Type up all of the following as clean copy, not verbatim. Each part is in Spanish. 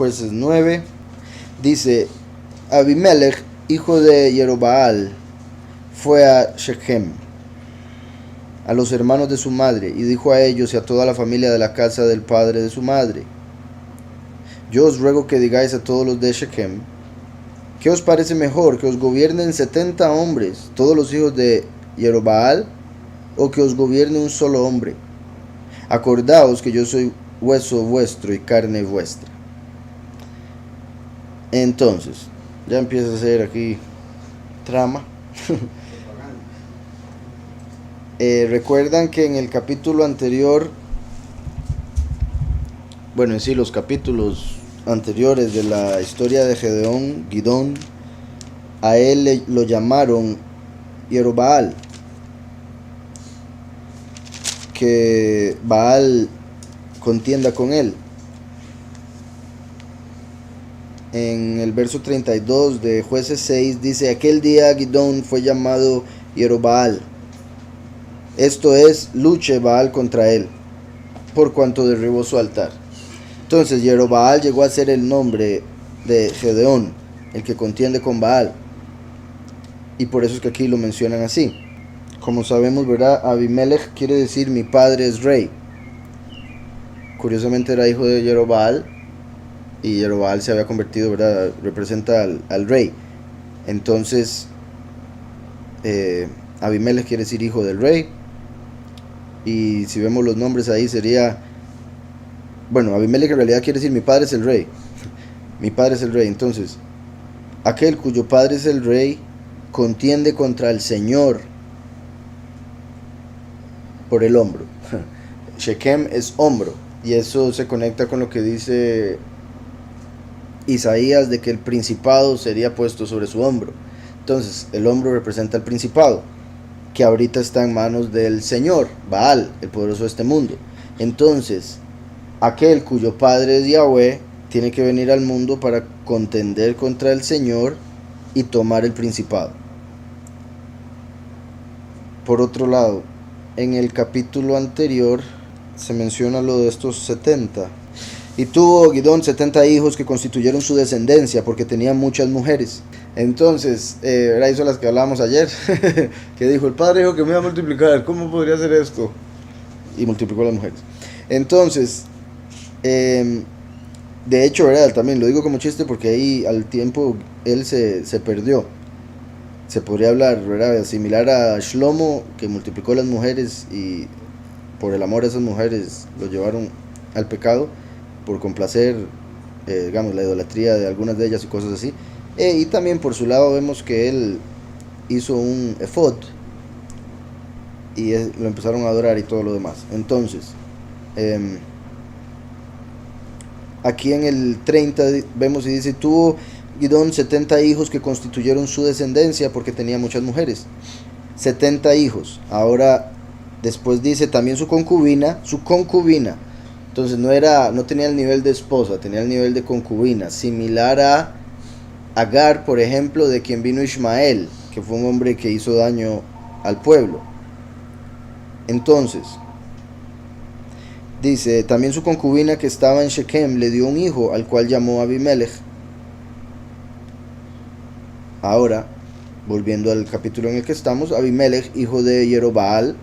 Jueces 9. Dice: Abimelech, hijo de Jerobaal, fue a Shechem, a los hermanos de su madre, y dijo a ellos y a toda la familia de la casa del padre de su madre: Yo os ruego que digáis a todos los de Shechem: ¿qué os parece mejor, que os gobiernen 70 hombres, todos los hijos de Jerobaal, o que os gobierne un solo hombre? Acordaos que yo soy hueso vuestro y carne vuestra. Entonces, ya empieza a ser aquí trama. Recuerdan que en el capítulo anterior, bueno, en sí, los capítulos anteriores de la historia de Gidón, a él lo llamaron Jerobaal, que Baal contienda con él. En el verso 32 de Jueces 6 dice: aquel día Gidón fue llamado Jerobaal, esto es, luche Baal contra él, por cuanto derribó su altar. Entonces Jerobaal llegó a ser el nombre de Gedeón, el que contiende con Baal, y por eso es que aquí lo mencionan así. Como sabemos, ¿verdad? Abimelech quiere decir mi padre es rey. Curiosamente era hijo de Jerobaal, y Jerobaal se había convertido, ¿verdad? Representa al rey. Entonces Abimelech quiere decir hijo del rey. Y si vemos los nombres ahí sería, bueno, Abimelech en realidad quiere decir mi padre es el rey. Mi padre es el rey. Entonces, aquel cuyo padre es el rey contiende contra el Señor por el hombro. Shechem es hombro, y eso se conecta con lo que dice Isaías, de que el principado sería puesto sobre su hombro. Entonces el hombro representa el principado, que ahorita está en manos del Señor, Baal, el poderoso de este mundo. Entonces aquel cuyo padre es Yahweh tiene que venir al mundo para contender contra el Señor y tomar el principado. Por otro lado, en el capítulo anterior se menciona lo de estos 70. Y tuvo Gidón 70 hijos que constituyeron su descendencia, porque tenía muchas mujeres. Entonces, era eso las que hablábamos ayer, que dijo: el padre dijo que me iba a multiplicar, ¿cómo podría hacer esto? Y multiplicó las mujeres. Entonces, de hecho, ¿verdad? También lo digo como chiste, porque ahí al tiempo él se perdió. Se podría hablar, ¿verdad?, similar a Shlomo, que multiplicó las mujeres y por el amor a esas mujeres lo llevaron al pecado, por complacer, digamos, la idolatría de algunas de ellas y cosas así. Y también por su lado vemos que él hizo un efod y lo empezaron a adorar y todo lo demás. Entonces, aquí en el 30 vemos y dice: tuvo Gidón 70 hijos que constituyeron su descendencia, porque tenía muchas mujeres. 70 hijos. Ahora después dice también su concubina. Entonces no tenía el nivel de esposa, tenía el nivel de concubina, similar a Agar, por ejemplo, de quien vino Ismael, que fue un hombre que hizo daño al pueblo. Entonces dice: también su concubina que estaba en Shechem le dio un hijo, al cual llamó Abimelech. Ahora, volviendo al capítulo en el que estamos, Abimelech, hijo de Jerobaal,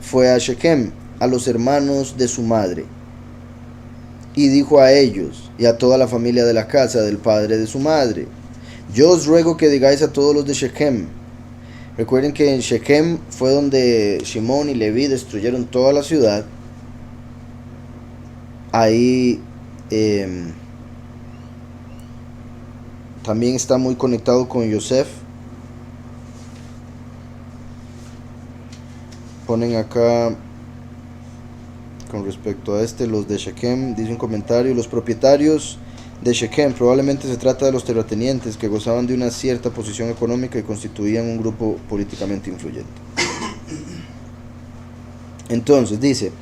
fue a Shechem, a los hermanos de su madre, y dijo a ellos y a toda la familia de la casa del padre de su madre: yo os ruego que digáis a todos los de Shechem. Recuerden que en Shechem fue donde Shimón y Leví destruyeron toda la ciudad. Ahí también está muy conectado con Yosef. Ponen acá con respecto a los de Shechem, dice un comentario: los propietarios de Shechem probablemente se trata de los terratenientes que gozaban de una cierta posición económica y constituían un grupo políticamente influyente. Entonces dice: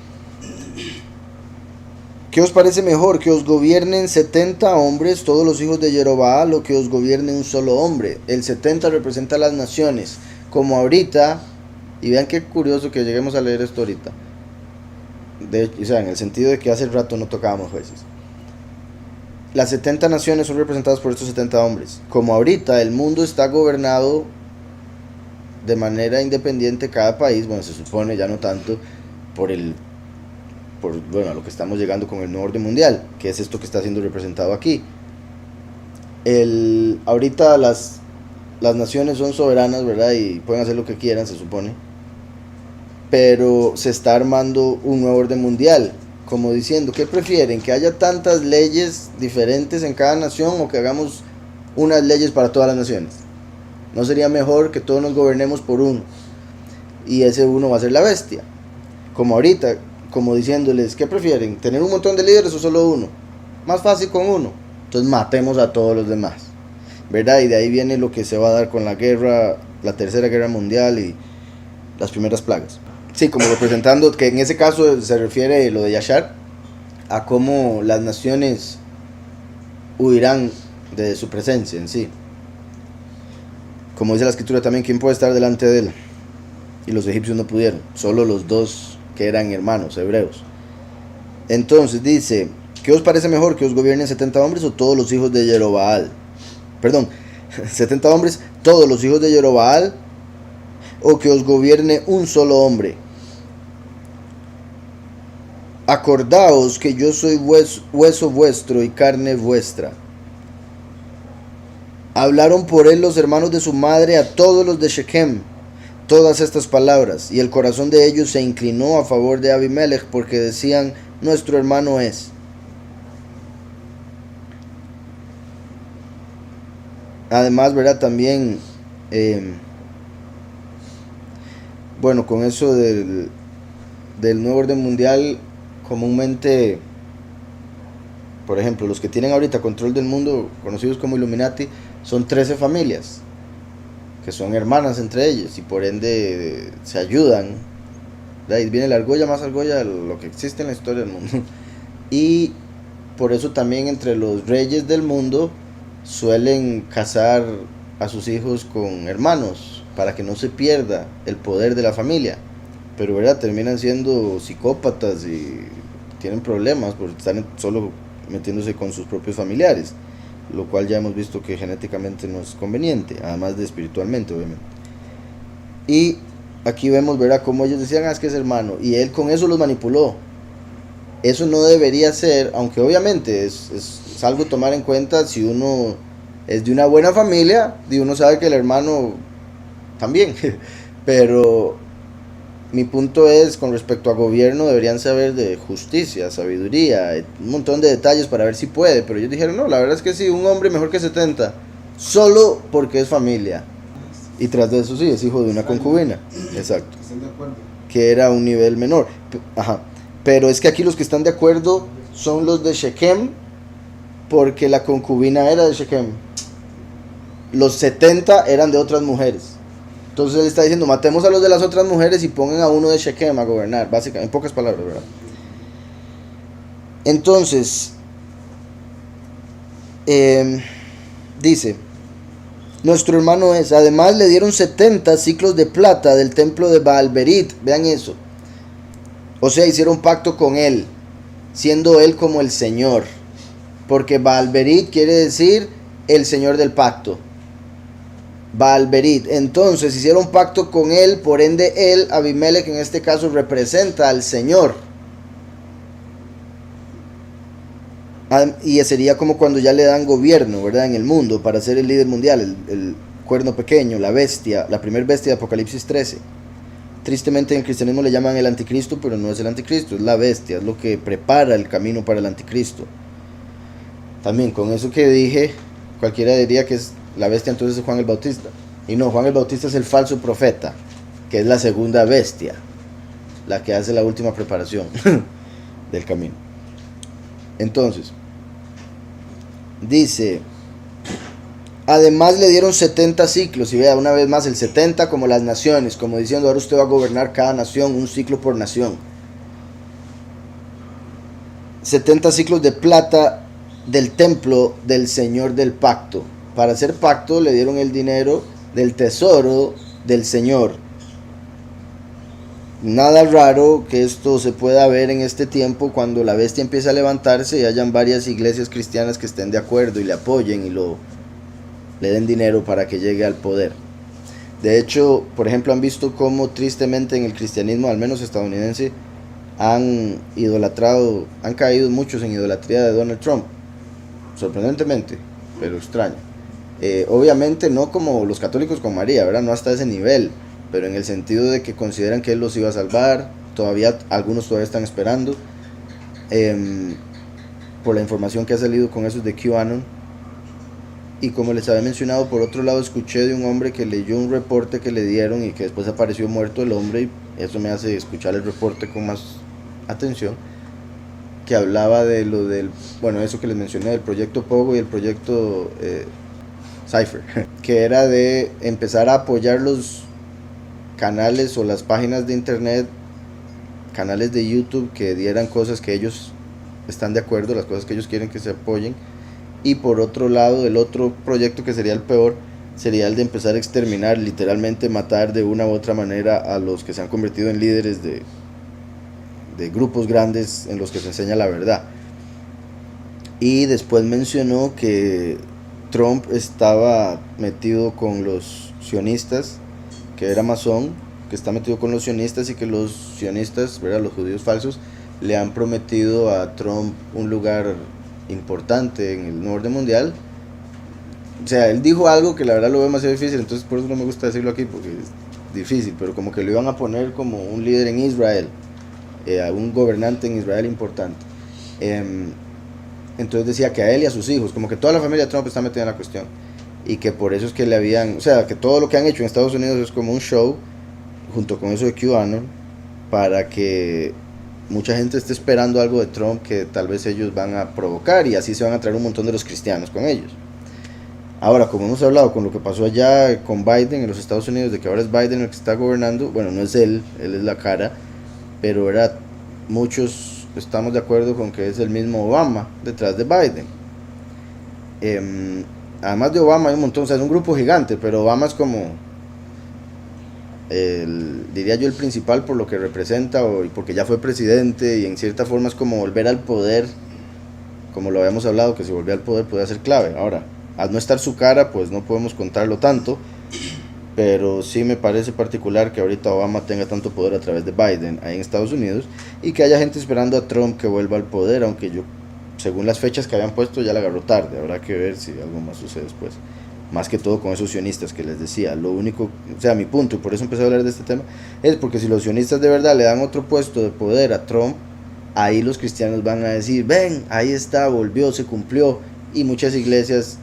¿qué os parece mejor, que os gobiernen 70 hombres, todos los hijos de Jerobaal, o que os gobierne un solo hombre? El 70 representa a las naciones, como ahorita. Y vean qué curioso que lleguemos a leer esto ahorita. O sea, en el sentido de que hace rato no tocábamos Jueces. las 70 naciones son representadas por estos 70 hombres. Como ahorita el mundo está gobernado de manera independiente, cada país, bueno, se supone, ya no tanto, por bueno, a lo que estamos llegando con el nuevo orden mundial, que es esto que está siendo representado aquí. Ahorita las naciones son soberanas, ¿verdad? Y pueden hacer lo que quieran, se supone. Pero se está armando un nuevo orden mundial, como diciendo, ¿qué prefieren? ¿Que haya tantas leyes diferentes en cada nación o que hagamos unas leyes para todas las naciones? ¿No sería mejor que todos nos gobernemos por uno? Y ese uno va a ser la bestia. Como ahorita, como diciéndoles, ¿qué prefieren? ¿Tener un montón de líderes o solo uno? Más fácil con uno. Entonces matemos a todos los demás, ¿verdad? Y de ahí viene lo que se va a dar con la guerra, la tercera guerra mundial y las primeras plagas. Sí, como representando, que en ese caso se refiere lo de Yashar, a cómo las naciones huirán de su presencia en sí. Como dice la escritura también, ¿quién puede estar delante de él? Y los egipcios no pudieron, solo los dos que eran hermanos hebreos. Entonces dice, ¿qué os parece mejor, que os gobiernen 70 hombres o todos los hijos de Jerobaal? Perdón, 70 hombres, todos los hijos de Jerobaal, o que os gobierne un solo hombre. Acordaos que yo soy hueso vuestro y carne vuestra. Hablaron por él los hermanos de su madre a todos los de Shechem todas estas palabras, y el corazón de ellos se inclinó a favor de Abimelech, porque decían, nuestro hermano es. Además, ¿verdad? También, bueno, con eso del nuevo orden mundial, comúnmente, por ejemplo, los que tienen ahorita control del mundo, conocidos como Illuminati, son 13 familias, que son hermanas entre ellas, y por ende se ayudan. De ahí viene la argolla más argolla, lo que existe en la historia del mundo. Y por eso también entre los reyes del mundo suelen casar a sus hijos con hermanos, para que no se pierda el poder de la familia. Pero ¿verdad? Terminan siendo psicópatas y tienen problemas por estar solo metiéndose con sus propios familiares, lo cual ya hemos visto que genéticamente no es conveniente, además de espiritualmente, obviamente. Y aquí vemos, ¿verdad?, cómo ellos decían, es que es hermano, y él con eso los manipuló. Eso no debería ser, aunque obviamente es algo a tomar en cuenta si uno es de una buena familia, y uno sabe que el hermano también, pero mi punto es, con respecto a gobierno, deberían saber de justicia, sabiduría, un montón de detalles para ver si puede, pero ellos dijeron, no, la verdad es que sí, un hombre mejor que 70, solo porque es familia, y tras de eso sí, es hijo de una concubina, exacto, ¿Están de acuerdo? que era un nivel menor, ajá, pero es que aquí los que están de acuerdo son los de Shechem, porque la concubina era de Shechem, los 70 eran de otras mujeres. Entonces él está diciendo, matemos a los de las otras mujeres y pongan a uno de Shechem a gobernar, básicamente, en pocas palabras, ¿verdad? Entonces, dice, nuestro hermano es, además le dieron 70 ciclos de plata del templo de Baal-Berit, vean eso. O sea, hicieron pacto con él, siendo él como el Señor, porque Baal-Berit quiere decir el Señor del pacto. Baal-Berit, entonces hicieron pacto con él, por ende él, Abimelech en este caso, representa al Señor. Y sería como cuando ya le dan gobierno, ¿verdad?, en el mundo, para ser el líder mundial, el cuerno pequeño, la bestia, la primer bestia de Apocalipsis 13. Tristemente en el cristianismo le llaman el anticristo, pero no es el anticristo, es la bestia, es lo que prepara el camino para el anticristo. También con eso que dije, cualquiera diría que es la bestia, entonces es Juan el Bautista. Y no, Juan el Bautista es el falso profeta, que es la segunda bestia, la que hace la última preparación del camino. Entonces, dice, además le dieron 70 ciclos, y vea una vez más el 70 como las naciones, como diciendo, ahora usted va a gobernar cada nación, un ciclo por nación. 70 ciclos de plata del templo del Señor del pacto. Para hacer pacto le dieron el dinero del tesoro del Señor. Nada raro que esto se pueda ver en este tiempo cuando la bestia empieza a levantarse y hayan varias iglesias cristianas que estén de acuerdo y le apoyen y le den dinero para que llegue al poder. De hecho, por ejemplo, han visto cómo tristemente en el cristianismo, al menos estadounidense, han caído muchos en idolatría de Donald Trump, sorprendentemente, pero extraño. Obviamente no como los católicos con María, ¿verdad? No hasta ese nivel, pero en el sentido de que consideran que él los iba a salvar. Todavía algunos todavía están esperando, por la información que ha salido con esos de QAnon. Y como les había mencionado, por otro lado escuché de un hombre que leyó un reporte que le dieron y que después apareció muerto el hombre, y eso me hace escuchar el reporte con más atención, que hablaba de lo del, bueno, eso que les mencioné, del proyecto Pogo y el proyecto Cypher, que era de empezar a apoyar los canales o las páginas de internet, canales de YouTube que dieran cosas que ellos están de acuerdo, las cosas que ellos quieren que se apoyen. Y por otro lado, el otro proyecto, que sería el peor, sería el de empezar a exterminar, literalmente matar de una u otra manera a los que se han convertido en líderes de grupos grandes en los que se enseña la verdad. Y después mencionó que Trump estaba metido con los sionistas, que era masón, que está metido con los sionistas, y que los sionistas, ¿verdad?, los judíos falsos, le han prometido a Trump un lugar importante en el nuevo orden mundial. O sea, él dijo algo que la verdad lo veo demasiado difícil, entonces por eso no me gusta decirlo aquí, porque es difícil, pero como que lo iban a poner como un líder en Israel, a un gobernante en Israel importante. Entonces decía que a él y a sus hijos, como que toda la familia de Trump está metida en la cuestión, y que por eso es que le habían, o sea, que todo lo que han hecho en Estados Unidos es como un show, junto con eso de QAnon, para que mucha gente esté esperando algo de Trump que tal vez ellos van a provocar, y así se van a traer un montón de los cristianos con ellos. Ahora, como hemos hablado con lo que pasó allá con Biden en los Estados Unidos, de que ahora es Biden el que está gobernando, bueno, no es él es la cara, pero ¿verdad?, muchos estamos de acuerdo con que es el mismo Obama detrás de Biden. Además de Obama hay un montón, o sea, es un grupo gigante, pero Obama es como, diría yo, el principal por lo que representa, y porque ya fue presidente, y en cierta forma es como volver al poder, como lo habíamos hablado, que si volvía al poder podía ser clave. Ahora, al no estar su cara, pues no podemos contarlo tanto, pero sí me parece particular que ahorita Obama tenga tanto poder a través de Biden ahí en Estados Unidos, y que haya gente esperando a Trump que vuelva al poder, aunque yo, según las fechas que habían puesto, ya la agarró tarde. Habrá que ver si algo más sucede después. Más que todo con esos sionistas que les decía. Lo único, o sea, mi punto, y por eso empecé a hablar de este tema, es porque si los sionistas de verdad le dan otro puesto de poder a Trump, ahí los cristianos van a decir, ven, ahí está, volvió, se cumplió, y muchas iglesias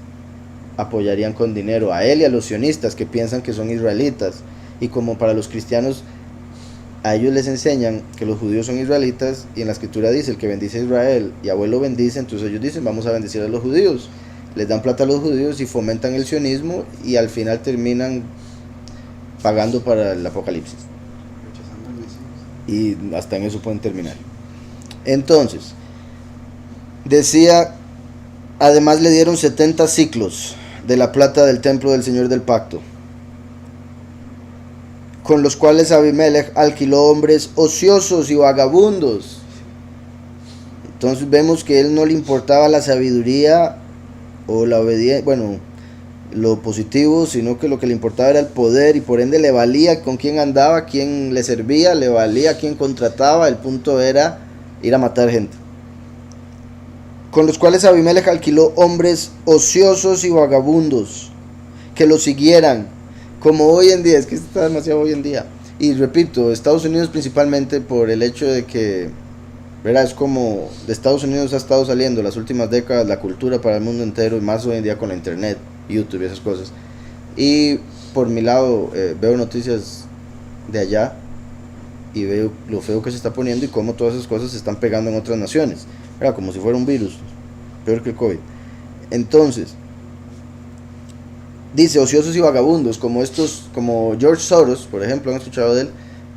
apoyarían con dinero a él y a los sionistas, que piensan que son israelitas. Y como para los cristianos, a ellos les enseñan que los judíos son israelitas, y en la escritura dice, el que bendice a Israel y abuelo bendice, entonces ellos dicen, vamos a bendecir a los judíos. Les dan plata a los judíos y fomentan el sionismo, y al final terminan pagando para el apocalipsis. Y hasta en eso pueden terminar. Entonces, decía, además le dieron 70 ciclos de la plata del templo del Señor del Pacto, con los cuales Abimelech alquiló hombres ociosos y vagabundos. Entonces vemos que él no le importaba la sabiduría o la obediencia, bueno, lo positivo, sino que lo que le importaba era el poder, y por ende le valía con quién andaba, quién le servía, le valía quién contrataba. El punto era ir a matar gente. Con los cuales Abimelech alquiló hombres ociosos y vagabundos que lo siguieran, como hoy en día. Es que está demasiado hoy en día. Y repito, Estados Unidos principalmente, por el hecho de que, ¿verdad?, es como de Estados Unidos ha estado saliendo las últimas décadas la cultura para el mundo entero, y más hoy en día con la internet, YouTube y esas cosas. Y por mi lado, veo noticias de allá y veo lo feo que se está poniendo y cómo todas esas cosas se están pegando en otras naciones, ¿verdad?, como si fuera un virus, peor que el COVID. Entonces, dice ociosos y vagabundos, como estos, como George Soros, por ejemplo, han escuchado de él,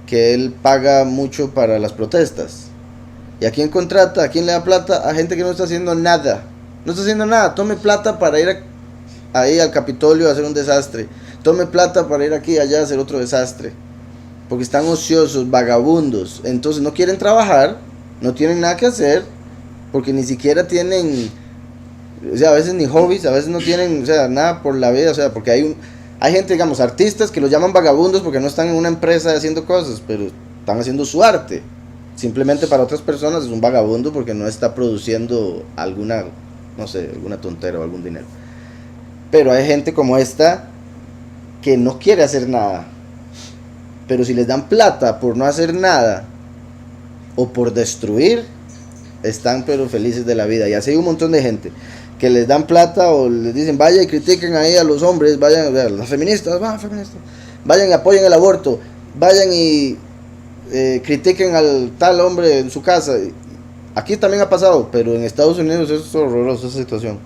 que él paga mucho para las protestas. ¿Y a quién contrata? ¿A quién le da plata? A gente que no está haciendo nada. No está haciendo nada. Tome plata para ir ahí al Capitolio a hacer un desastre. Tome plata para ir aquí y allá a hacer otro desastre. porque están ociosos, vagabundos, entonces no quieren trabajar, no tienen nada que hacer, porque ni siquiera tienen, o sea, a veces ni hobbies, a veces no tienen, o sea, nada por la vida, o sea, porque hay gente, digamos, artistas que los llaman vagabundos porque no están en una empresa haciendo cosas, pero están haciendo su arte. Simplemente para otras personas es un vagabundo porque no está produciendo alguna, no sé, alguna tontera o algún dinero. Pero hay gente como esta que no quiere hacer nada. Pero si les dan plata por no hacer nada o por destruir, están pero felices de la vida. Y así hay un montón de gente que les dan plata o les dicen vaya y critiquen ahí a los hombres, vayan, las feministas, vayan y apoyen el aborto, vayan y critiquen al tal hombre en su casa. Aquí también ha pasado, pero en Estados Unidos es horroroso esa situación.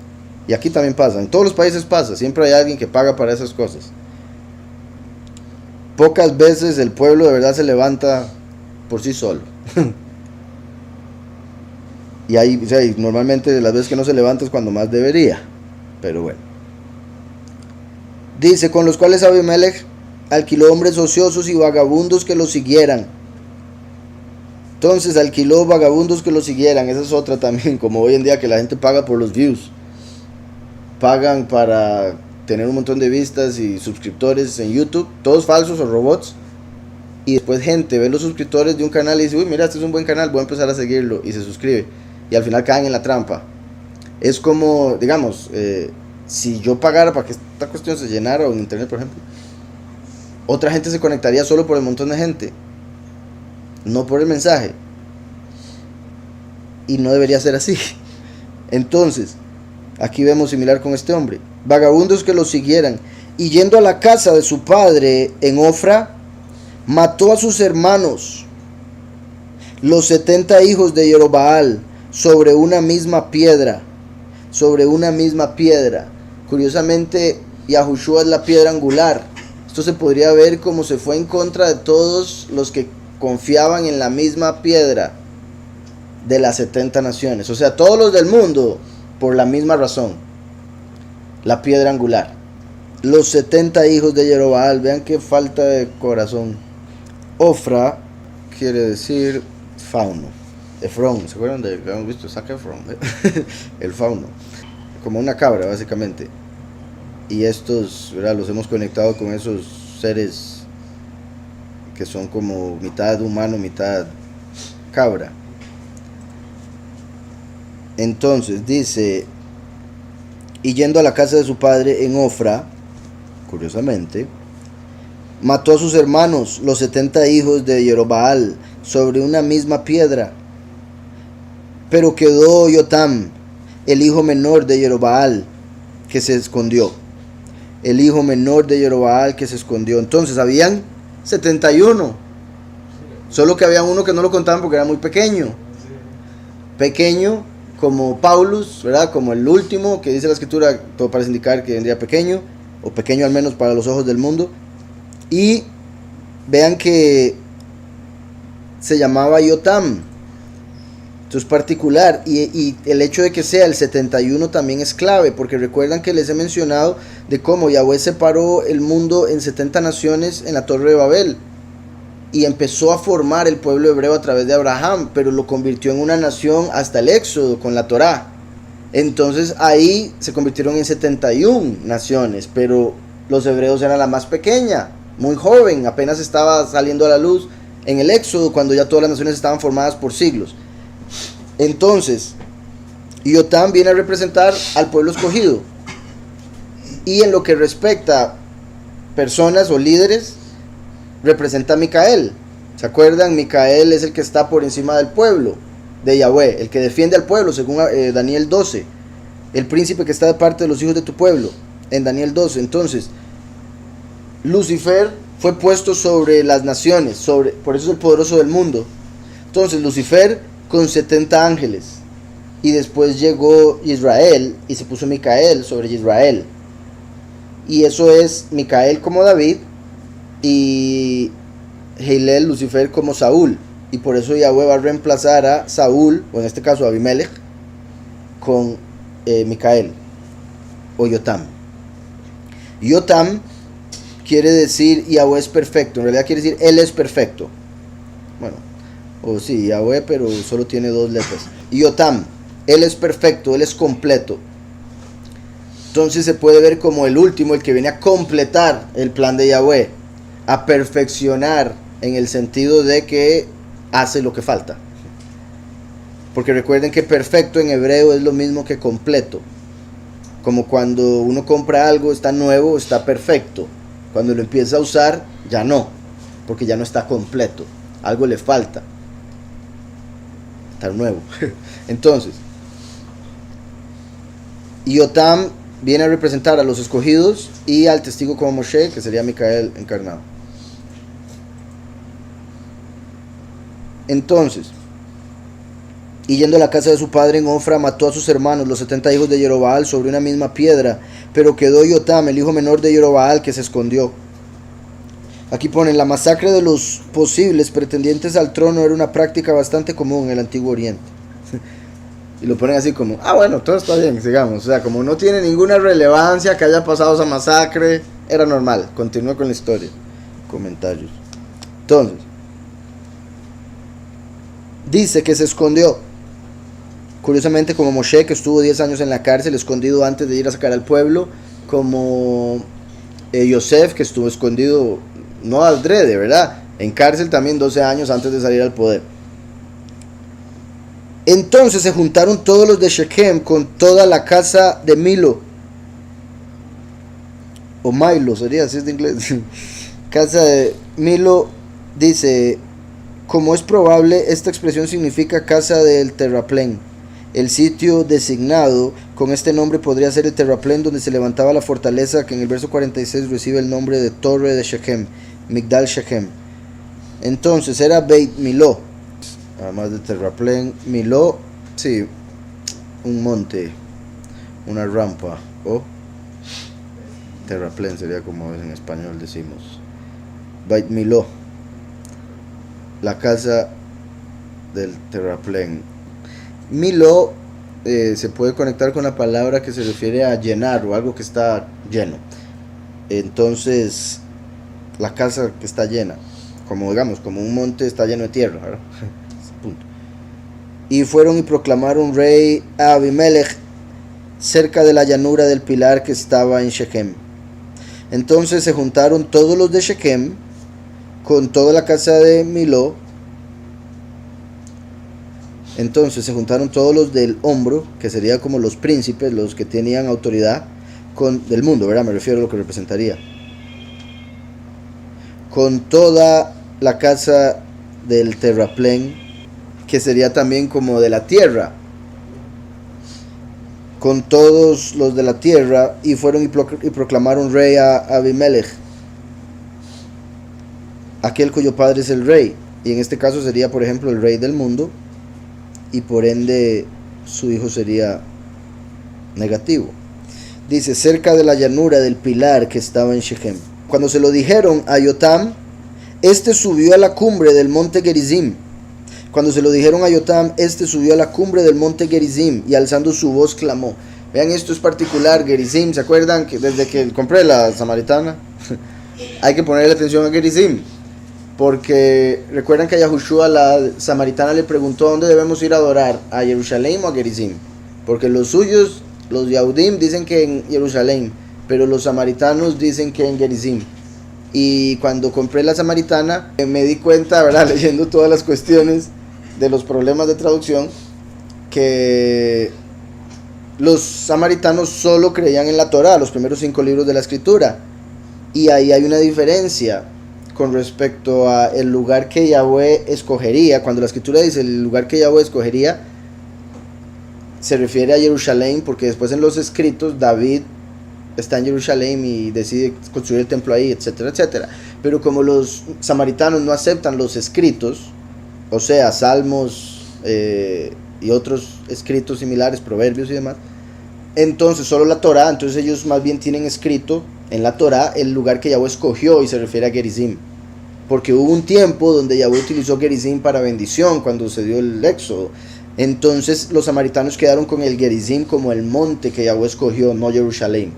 Y aquí también pasa, en todos los países pasa, siempre hay alguien que paga para esas cosas. Pocas veces el pueblo de verdad se levanta por sí solo. Y ahí, o sea, normalmente las veces que no se levanta es cuando más debería. Pero bueno. Dice, con los cuales Abimelech alquiló hombres ociosos y vagabundos que lo siguieran. Entonces alquiló vagabundos que lo siguieran. Esa es otra también, como hoy en día que la gente paga por los views. Pagan para tener un montón de vistas y suscriptores en YouTube, todos falsos o robots. Y después gente ve los suscriptores de un canal y dice, uy, mira, este es un buen canal, voy a empezar a seguirlo. Y se suscribe. Y al final caen en la trampa. Es como, digamos, si yo pagara para que esta cuestión se llenara o en internet, por ejemplo, otra gente se conectaría solo por el montón de gente, no por el mensaje. Y no debería ser así. Entonces, aquí vemos similar con este hombre. Vagabundos que lo siguieran. Y yendo a la casa de su padre en Ofra, mató a sus hermanos, los 70 hijos de Jerobaal, sobre una misma piedra. Sobre una misma piedra. Curiosamente, Yahushua es la piedra angular. Esto se podría ver como se fue en contra de todos los que confiaban en la misma piedra de las 70 naciones. O sea, todos los del mundo, por la misma razón. La piedra angular. Los 70 hijos de Jerobaal. Vean qué falta de corazón. Ofra quiere decir fauno. Efrón, ¿se acuerdan de que hemos visto? Saca Efrón. El fauno. Como una cabra, básicamente. Y estos, ¿verdad? Los hemos conectado con esos seres que son como mitad humano, mitad cabra. Entonces dice, y yendo a la casa de su padre en Ofra, curiosamente, mató a sus hermanos, los 70 hijos de Jerobaal, sobre una misma piedra. Pero quedó Yotam, el hijo menor de Jerobaal, que se escondió. El hijo menor de Jerobaal que se escondió. Entonces habían 71. Solo que había uno que no lo contaban porque era muy pequeño. Pequeño como Paulus, ¿verdad? Como el último que dice la escritura, todo parece indicar que vendría pequeño, o pequeño al menos para los ojos del mundo. Y vean que se llamaba Yotam. Esto es particular, y el hecho de que sea el 71 también es clave, porque recuerdan que les he mencionado de cómo Yahweh separó el mundo en 70 naciones en la Torre de Babel, y empezó a formar el pueblo hebreo a través de Abraham, pero lo convirtió en una nación hasta el Éxodo con la Torá. Entonces ahí se convirtieron en 71 naciones, pero los hebreos eran la más pequeña, muy joven, apenas estaba saliendo a la luz en el Éxodo, cuando ya todas las naciones estaban formadas por siglos. Entonces, Yotam viene a representar al pueblo escogido. Y en lo que respecta a personas o líderes, representa a Micael. ¿Se acuerdan? Micael es el que está por encima del pueblo de Yahweh, el que defiende al pueblo, según Daniel 12. El príncipe que está de parte de los hijos de tu pueblo, en Daniel 12. Entonces, Lucifer fue puesto sobre las naciones, por eso es el poderoso del mundo. Entonces, Lucifer con 70 ángeles, y después llegó Israel y se puso Micael sobre Israel, y eso es Micael como David y Heilel, Lucifer, como Saúl, y por eso Yahweh va a reemplazar a Saúl, o en este caso a Abimelech, con Micael o Yotam. Yotam quiere decir Yahweh es perfecto. En realidad quiere decir Él es perfecto. Bueno, o sí, Yahweh, pero solo tiene 2 letras. Yotam, Él es perfecto, Él es completo. Entonces se puede ver como el último, el que viene a completar el plan de Yahweh, a perfeccionar en el sentido de que hace lo que falta. Porque recuerden que perfecto en hebreo es lo mismo que completo. Como cuando uno compra algo, está nuevo, está perfecto. Cuando lo empieza a usar, ya no, porque ya no está completo. Algo le falta. Está nuevo. Entonces, Yotam viene a representar a los escogidos y al testigo como Moshe, que sería Micael encarnado. Entonces, y yendo a la casa de su padre en Ofra, mató a sus hermanos, los 70 hijos de Jerobaal, sobre una misma piedra, pero quedó Yotam, el hijo menor de Jerobaal, que se escondió. Aquí ponen, la masacre de los posibles pretendientes al trono era una práctica bastante común en el Antiguo Oriente. Y lo ponen así como, bueno, todo está bien, sigamos. O sea, como no tiene ninguna relevancia que haya pasado esa masacre, era normal. Continúa con la historia. Comentarios. Entonces, dice que se escondió. Curiosamente, como Moshe, que estuvo 10 años en la cárcel, escondido antes de ir a sacar al pueblo. Como Yosef, que estuvo escondido, no adrede, ¿verdad? En cárcel también 12 años antes de salir al poder. Entonces se juntaron todos los de Shechem con toda la casa de Milo. O Milo, sería así es de inglés. Casa de Milo, dice, como es probable, esta expresión significa casa del terraplén. El sitio designado con este nombre podría ser el terraplén donde se levantaba la fortaleza que en el verso 46 recibe el nombre de Torre de Shechem, Migdal Shechem. Entonces era Beit Milo. Además de terraplén, Milo, sí, un monte, una rampa, o terraplén sería como en español decimos. Beit Milo, la casa del terraplén. Milo se puede conectar con la palabra que se refiere a llenar o algo que está lleno. Entonces, la casa que está llena, como digamos, como un monte está lleno de tierra, ¿verdad? Punto. Y fueron y proclamaron rey a Abimelech cerca de la llanura del pilar que estaba en Shechem. Entonces se juntaron todos los de Shechem con toda la casa de Milo. Entonces se juntaron todos los del hombro, que sería como los príncipes, los que tenían autoridad del mundo, ¿verdad? Me refiero a lo que representaría. Con toda la casa del terraplén, que sería también como de la tierra, con todos los de la tierra, y fueron y proclamaron rey a Abimelech, aquel cuyo padre es el rey, y en este caso sería por ejemplo el rey del mundo, y por ende su hijo sería negativo. Dice, cerca de la llanura del pilar que estaba en Shechem. Cuando se lo dijeron a Yotam, este subió a la cumbre del monte Gerizim. Cuando se lo dijeron a Yotam, este subió a la cumbre del monte Gerizim y alzando su voz clamó. Vean, esto es particular, Gerizim, ¿se acuerdan que desde que compré la samaritana? Hay que ponerle atención a Gerizim, porque recuerdan que a Yahushua la samaritana le preguntó dónde debemos ir a adorar, a Jerusalén o a Gerizim, porque los suyos, los Yahudim, dicen que en Jerusalén, pero los samaritanos dicen que en Gerizim. Y cuando compré la samaritana, me di cuenta, ¿verdad?, leyendo todas las cuestiones de los problemas de traducción, que los samaritanos solo creían en la Torá, los primeros 5 libros de la escritura, y ahí hay una diferencia con respecto a el lugar que Yahweh escogería. Cuando la escritura dice el lugar que Yahweh escogería, se refiere a Jerusalén, porque después en los escritos David está en Jerusalén y decide construir el templo ahí, etcétera, etcétera. Pero como los samaritanos no aceptan los escritos, o sea, salmos y otros escritos similares, proverbios y demás, entonces solo la Torá, entonces ellos más bien tienen escrito en la Torá el lugar que Yahweh escogió, y se refiere a Gerizim, porque hubo un tiempo donde Yahweh utilizó Gerizim para bendición cuando se dio el éxodo. Entonces los samaritanos quedaron con el Gerizim como el monte que Yahweh escogió, no Jerusalén.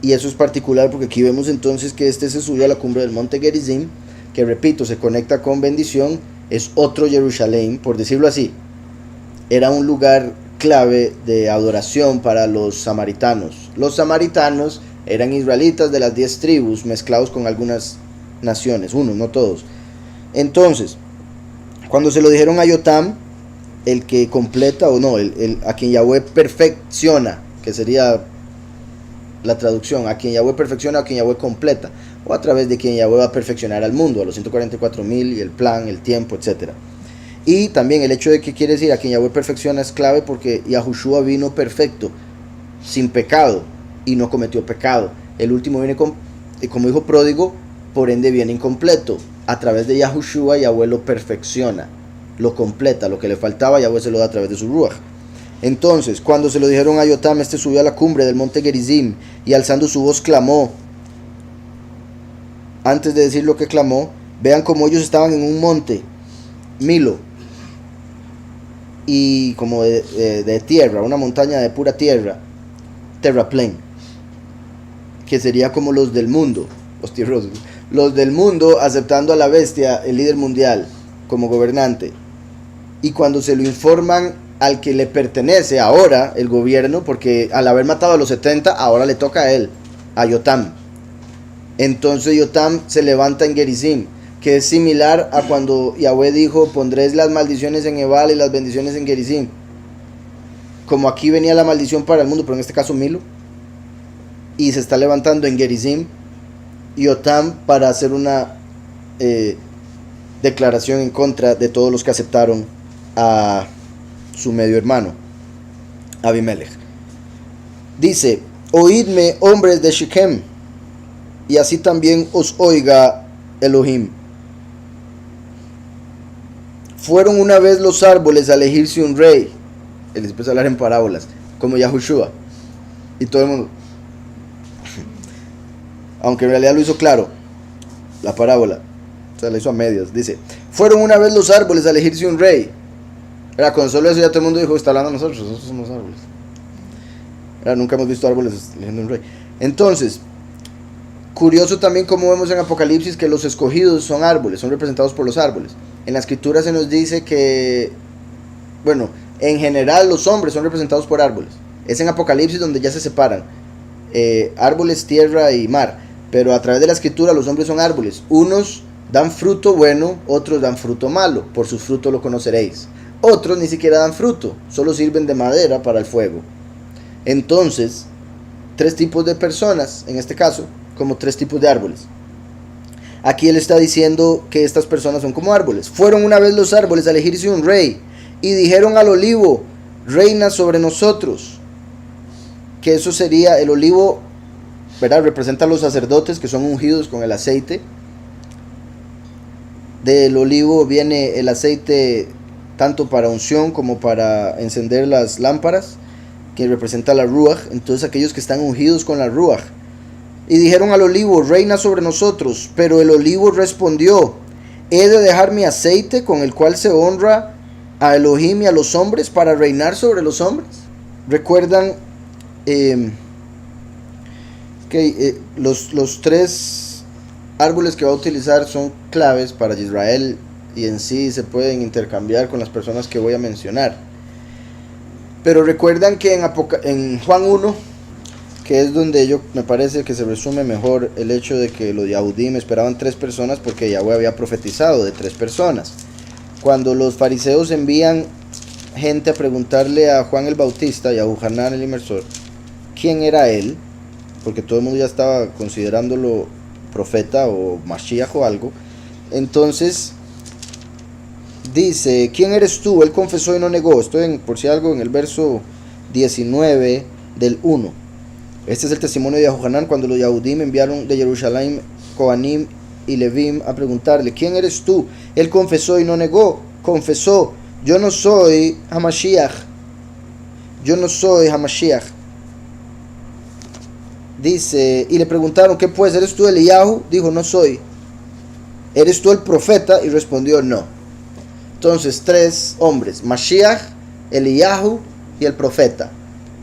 Y eso es particular porque aquí vemos entonces que se subió a la cumbre del monte Gerizim, que repito, se conecta con bendición, es otro Jerusalén, por decirlo así. Era un lugar clave de adoración para los samaritanos. Los samaritanos eran israelitas de las 10 tribus, mezclados con algunas naciones, unos, no todos. Entonces, cuando se lo dijeron a Yotam, el que completa, o no, a quien Yahweh perfecciona, que sería la traducción, a quien Yahweh perfecciona, a quien Yahweh completa, o a través de quien Yahweh va a perfeccionar al mundo, a los 144,000 y el plan, el tiempo, etc. Y también el hecho de que quiere decir a quien Yahweh perfecciona es clave porque Yahushua vino perfecto, sin pecado, y no cometió pecado. El último viene como hijo pródigo, por ende viene incompleto. A través de Yahushua, Yahweh lo perfecciona, lo completa, lo que le faltaba, Yahweh se lo da a través de su Ruach. Entonces, cuando se lo dijeron a Yotam, subió a la cumbre del monte Gerizim y alzando su voz clamó. Antes de decir lo que clamó, vean cómo ellos estaban en un monte, Milo, y como de tierra, una montaña de pura tierra, terraplén, que sería como los del mundo, los tierrosos, los del mundo aceptando a la bestia, el líder mundial, como gobernante. Y cuando se lo informan al que le pertenece ahora el gobierno, porque al haber matado a los 70, ahora le toca a él, a Yotam. Entonces Yotam se levanta en Gerizim, que es similar a cuando Yahweh dijo, pondréis las maldiciones en Ebal y las bendiciones en Gerizim. Como aquí venía la maldición para el mundo, pero en este caso Milo, y se está levantando en Gerizim, Yotam, para hacer una declaración en contra de todos los que aceptaron a su medio hermano, Abimelech. Dice, oídme, hombres de Shechem, y así también os oiga Elohim. Fueron una vez los árboles a elegirse un rey. Él empieza a hablar en parábolas, como Yahushua. Y todo el mundo, aunque en realidad lo hizo claro, la parábola, o sea, la hizo a medias. Dice, fueron una vez los árboles a elegirse un rey. Era con solo eso ya todo el mundo dijo, está hablando a nosotros somos árboles. Nunca hemos visto árboles eligiendo un rey. Entonces, curioso también como vemos en Apocalipsis que los escogidos son árboles, son representados por los árboles. En la escritura se nos dice que, bueno, en general los hombres son representados por árboles. Es en Apocalipsis donde ya se separan árboles, tierra y mar. Pero a través de la escritura los hombres son árboles. Unos dan fruto bueno, otros dan fruto malo. Por sus frutos lo conoceréis. Otros ni siquiera dan fruto, solo sirven de madera para el fuego. Entonces, 3 tipos de personas, en este caso, como 3 tipos de árboles. Aquí él está diciendo que estas personas son como árboles. Fueron una vez los árboles a elegirse un rey, y dijeron al olivo, reina sobre nosotros. Que eso sería, el olivo, ¿verdad? Representa a los sacerdotes que son ungidos con el aceite. Del olivo viene el aceite tanto para unción como para encender las lámparas, que representa la Ruach. Entonces aquellos que están ungidos con la Ruach. Y dijeron al olivo, reina sobre nosotros. Pero el olivo respondió, he de dejar mi aceite con el cual se honra a Elohim y a los hombres para reinar sobre los hombres. Recuerdan que los 3 árboles que va a utilizar son claves para Israel, y en sí se pueden intercambiar con las personas que voy a mencionar. Pero recuerdan que en Juan 1, que es donde me parece que se resume mejor el hecho de que los Yahudim esperaban 3 personas porque Yahweh había profetizado de 3 personas. Cuando los fariseos envían gente a preguntarle a Juan el Bautista y a Johanán el Inmersor quién era él, porque todo el mundo ya estaba considerándolo profeta o Mashiach o algo, entonces dice, ¿quién eres tú? Él confesó y no negó. Estoy por si algo en el verso 19 del 1. Este es el testimonio de Johanán cuando los Yahudim enviaron de Jerusalén Kohanim y Levim a preguntarle, ¿quién eres tú? Él confesó y no negó. Confesó, yo no soy Hamashiach. Yo no soy Hamashiach. Dice, y le preguntaron, ¿qué pues? ¿Eres tú Eliyahu? Dijo, no soy. ¿Eres tú el profeta? Y respondió, no. Entonces 3 hombres, Mashiach, Eliyahu y el profeta.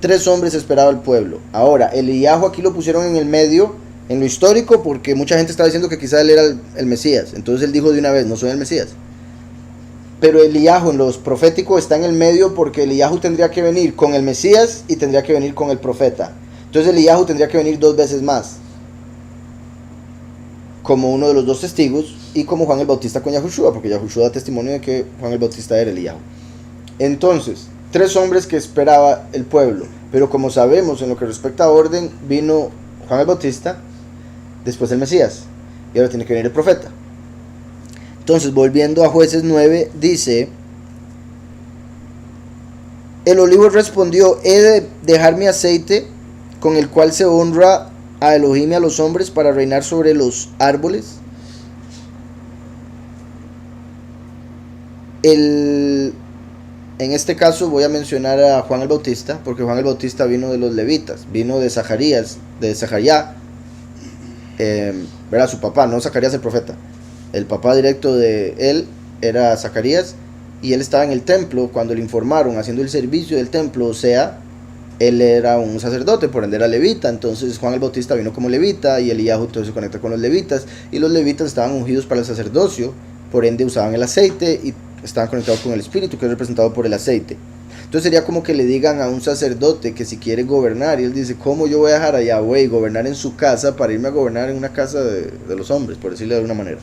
3 hombres esperaba el pueblo. Ahora, Eliyahu aquí lo pusieron en el medio, en lo histórico, porque mucha gente estaba diciendo que quizá él era el Mesías. Entonces él dijo de una vez, no soy el Mesías. Pero Eliyahu en los proféticos está en el medio porque Eliyahu tendría que venir con el Mesías y tendría que venir con el profeta. Entonces Eliyahu tendría que venir 2 veces más, como uno de los 2 testigos y como Juan el Bautista con Yahushua, porque Yahushua da testimonio de que Juan el Bautista era Eliyahu. Entonces, 3 hombres que esperaba el pueblo, pero como sabemos en lo que respecta a orden, vino Juan el Bautista, después el Mesías, y ahora tiene que venir el profeta. Entonces, volviendo a Jueces 9, dice: el olivo respondió: he de dejar mi aceite, con el cual se honra a Elohim y a los hombres, para reinar sobre los árboles. En este caso voy a mencionar a Juan el Bautista, porque Juan el Bautista vino de los levitas, vino de Zacarías, de Zacarías, era su papá, no Zacarías el profeta. El papá directo de él era Zacarías, y él estaba en el templo cuando le informaron, haciendo el servicio del templo, o sea, él era un sacerdote, por ende era levita. Entonces Juan el Bautista vino como levita, y Eliyahu entonces se conecta con los levitas, y los levitas estaban ungidos para el sacerdocio, por ende usaban el aceite, y estaban conectados con el espíritu, que es representado por el aceite. Entonces sería como que le digan a un sacerdote que si quiere gobernar, y él dice: ¿cómo yo voy a dejar a Yahweh y gobernar en su casa para irme a gobernar en una casa de los hombres, por decirle de alguna manera?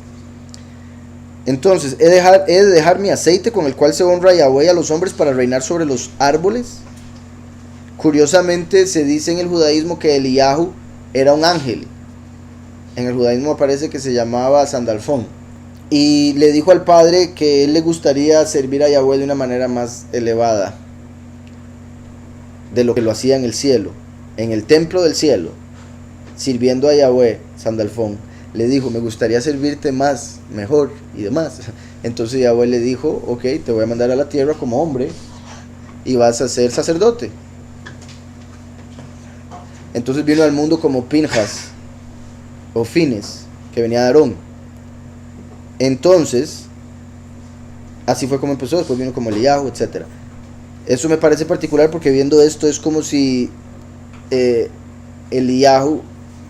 Entonces, he de dejar mi aceite, con el cual se honra a Yahweh y a los hombres, para reinar sobre los árboles. Curiosamente se dice en el judaísmo que Eliyahu era un ángel. En el judaísmo aparece que se llamaba Sandalfón, y le dijo al padre que él le gustaría servir a Yahweh de una manera más elevada de lo que lo hacía en el cielo, en el templo del cielo, sirviendo a Yahweh. Sandalfón le dijo: me gustaría servirte más, mejor y demás. Entonces Yahweh le dijo: ok, te voy a mandar a la tierra como hombre y vas a ser sacerdote. Entonces vino al mundo como Pinjas o Fines, que venía de Aarón. Entonces, así fue como empezó. Después vino como Eliyahu, etc. Eso me parece particular, porque viendo esto es como si Eliyahu,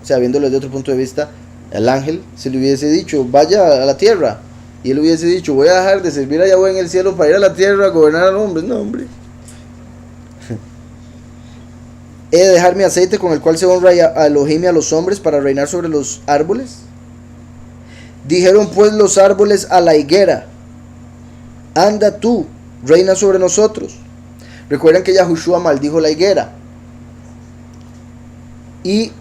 o sea, viéndolo desde otro punto de vista, el ángel se le hubiese dicho: vaya a la tierra, y él hubiese dicho: voy a dejar de servir a Yahweh en el cielo para ir a la tierra a gobernar a los hombres. No, hombre. He de dejar mi aceite, con el cual se honra a Elohim y a los hombres, para reinar sobre los árboles. Dijeron pues los árboles a la higuera: anda tú, reina sobre nosotros. Recuerden que Yahushua maldijo la higuera. Y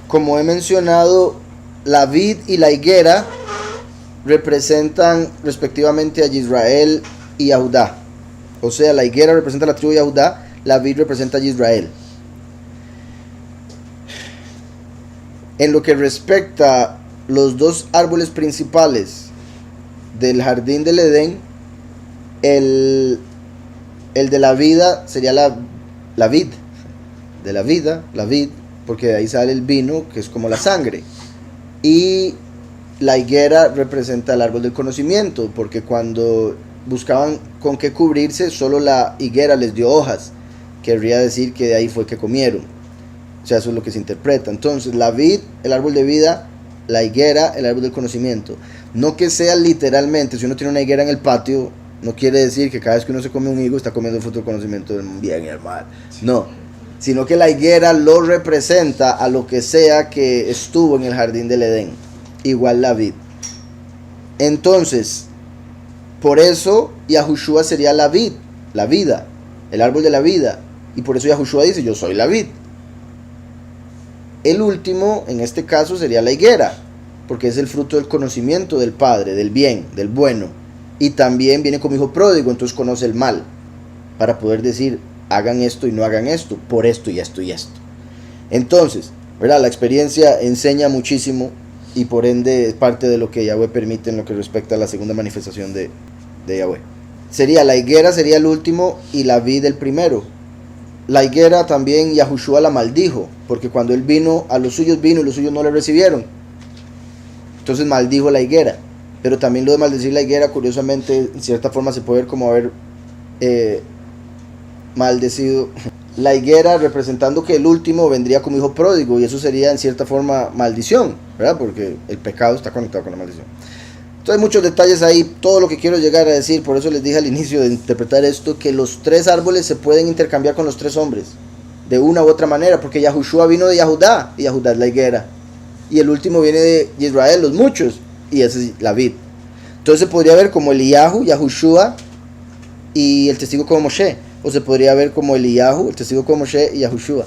como he mencionado, la vid y la higuera representan respectivamente a Israel y a Judá. O sea, la higuera representa a la tribu de Judá, la vid representa a Israel. En lo que respecta a los 2 árboles principales del jardín del Edén, el de la vida sería la vid, de la vida, la vid, porque de ahí sale el vino, que es como la sangre. Y la higuera representa el árbol del conocimiento, porque cuando buscaban con qué cubrirse, solo la higuera les dio hojas. Querría decir que de ahí fue que comieron. O sea, eso es lo que se interpreta. Entonces, la vid, el árbol de vida; la higuera, el árbol del conocimiento. No que sea literalmente, si uno tiene una higuera en el patio, no quiere decir que cada vez que uno se come un higo está comiendo el fruto del conocimiento del bien y el mal. No, sino que la higuera lo representa a lo que sea que estuvo en el jardín del Edén. Igual la vid. Entonces, por eso Yahushua sería la vid, la vida, el árbol de la vida. Y por eso Yahushua dice: yo soy la vid. El último, en este caso, sería la higuera, porque es el fruto del conocimiento del Padre, del bien, del bueno. Y también viene como hijo pródigo, entonces conoce el mal, para poder decir: hagan esto y no hagan esto, por esto y esto y esto. Entonces, ¿verdad? La experiencia enseña muchísimo, y por ende es parte de lo que Yahweh permite en lo que respecta a la segunda manifestación de Yahweh. Sería la higuera, sería el último, y la vid el primero. La higuera también Yahushua la maldijo, porque cuando él vino, a los suyos vino y los suyos no le recibieron. Entonces maldijo la higuera. Pero también lo de maldecir la higuera, curiosamente, en cierta forma se puede ver como haber maldecido la higuera representando que el último vendría como hijo pródigo, y eso sería en cierta forma maldición, ¿verdad? Porque el pecado está conectado con la maldición. Entonces hay muchos detalles ahí, todo lo que quiero llegar a decir, por eso les dije al inicio de interpretar esto, que los tres árboles se pueden intercambiar con los tres hombres, de una u otra manera, porque Yahushua vino de Yahudá, y Yahudá es la higuera, y el último viene de Israel, los muchos, y ese es la vid. Entonces se podría ver como Eliyahu, Yahushua y el testigo como Moshe, o se podría ver como Eliyahu, el testigo como Moshe y Yahushua.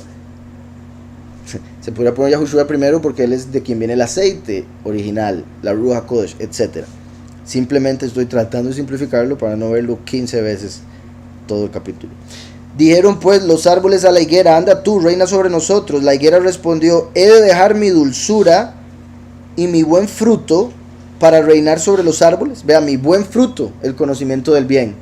Se podría poner Yahushua primero porque él es de quien viene el aceite original, la Ruach HaKodesh, etc. Simplemente estoy tratando de simplificarlo para no verlo 15 veces todo el capítulo. Dijeron pues los árboles a la higuera, anda tú, reina sobre nosotros. La higuera respondió, he de dejar mi dulzura y mi buen fruto para reinar sobre los árboles. Vea, mi buen fruto, el conocimiento del bien.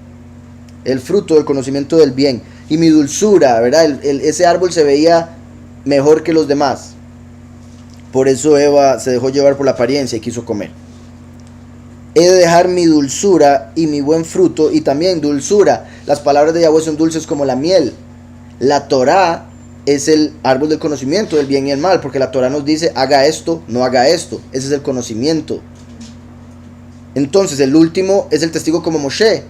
El fruto del conocimiento del bien. Y mi dulzura, ¿verdad? Ese árbol se veía mejor que los demás. Por eso Eva se dejó llevar por la apariencia y quiso comer. He de dejar mi dulzura y mi buen fruto. Y también dulzura. Las palabras de Yahweh son dulces como la miel. La Torá es el árbol del conocimiento del bien y el mal. Porque la Torá nos dice, haga esto, no haga esto. Ese es el conocimiento. Entonces el último es el testigo como Moshe,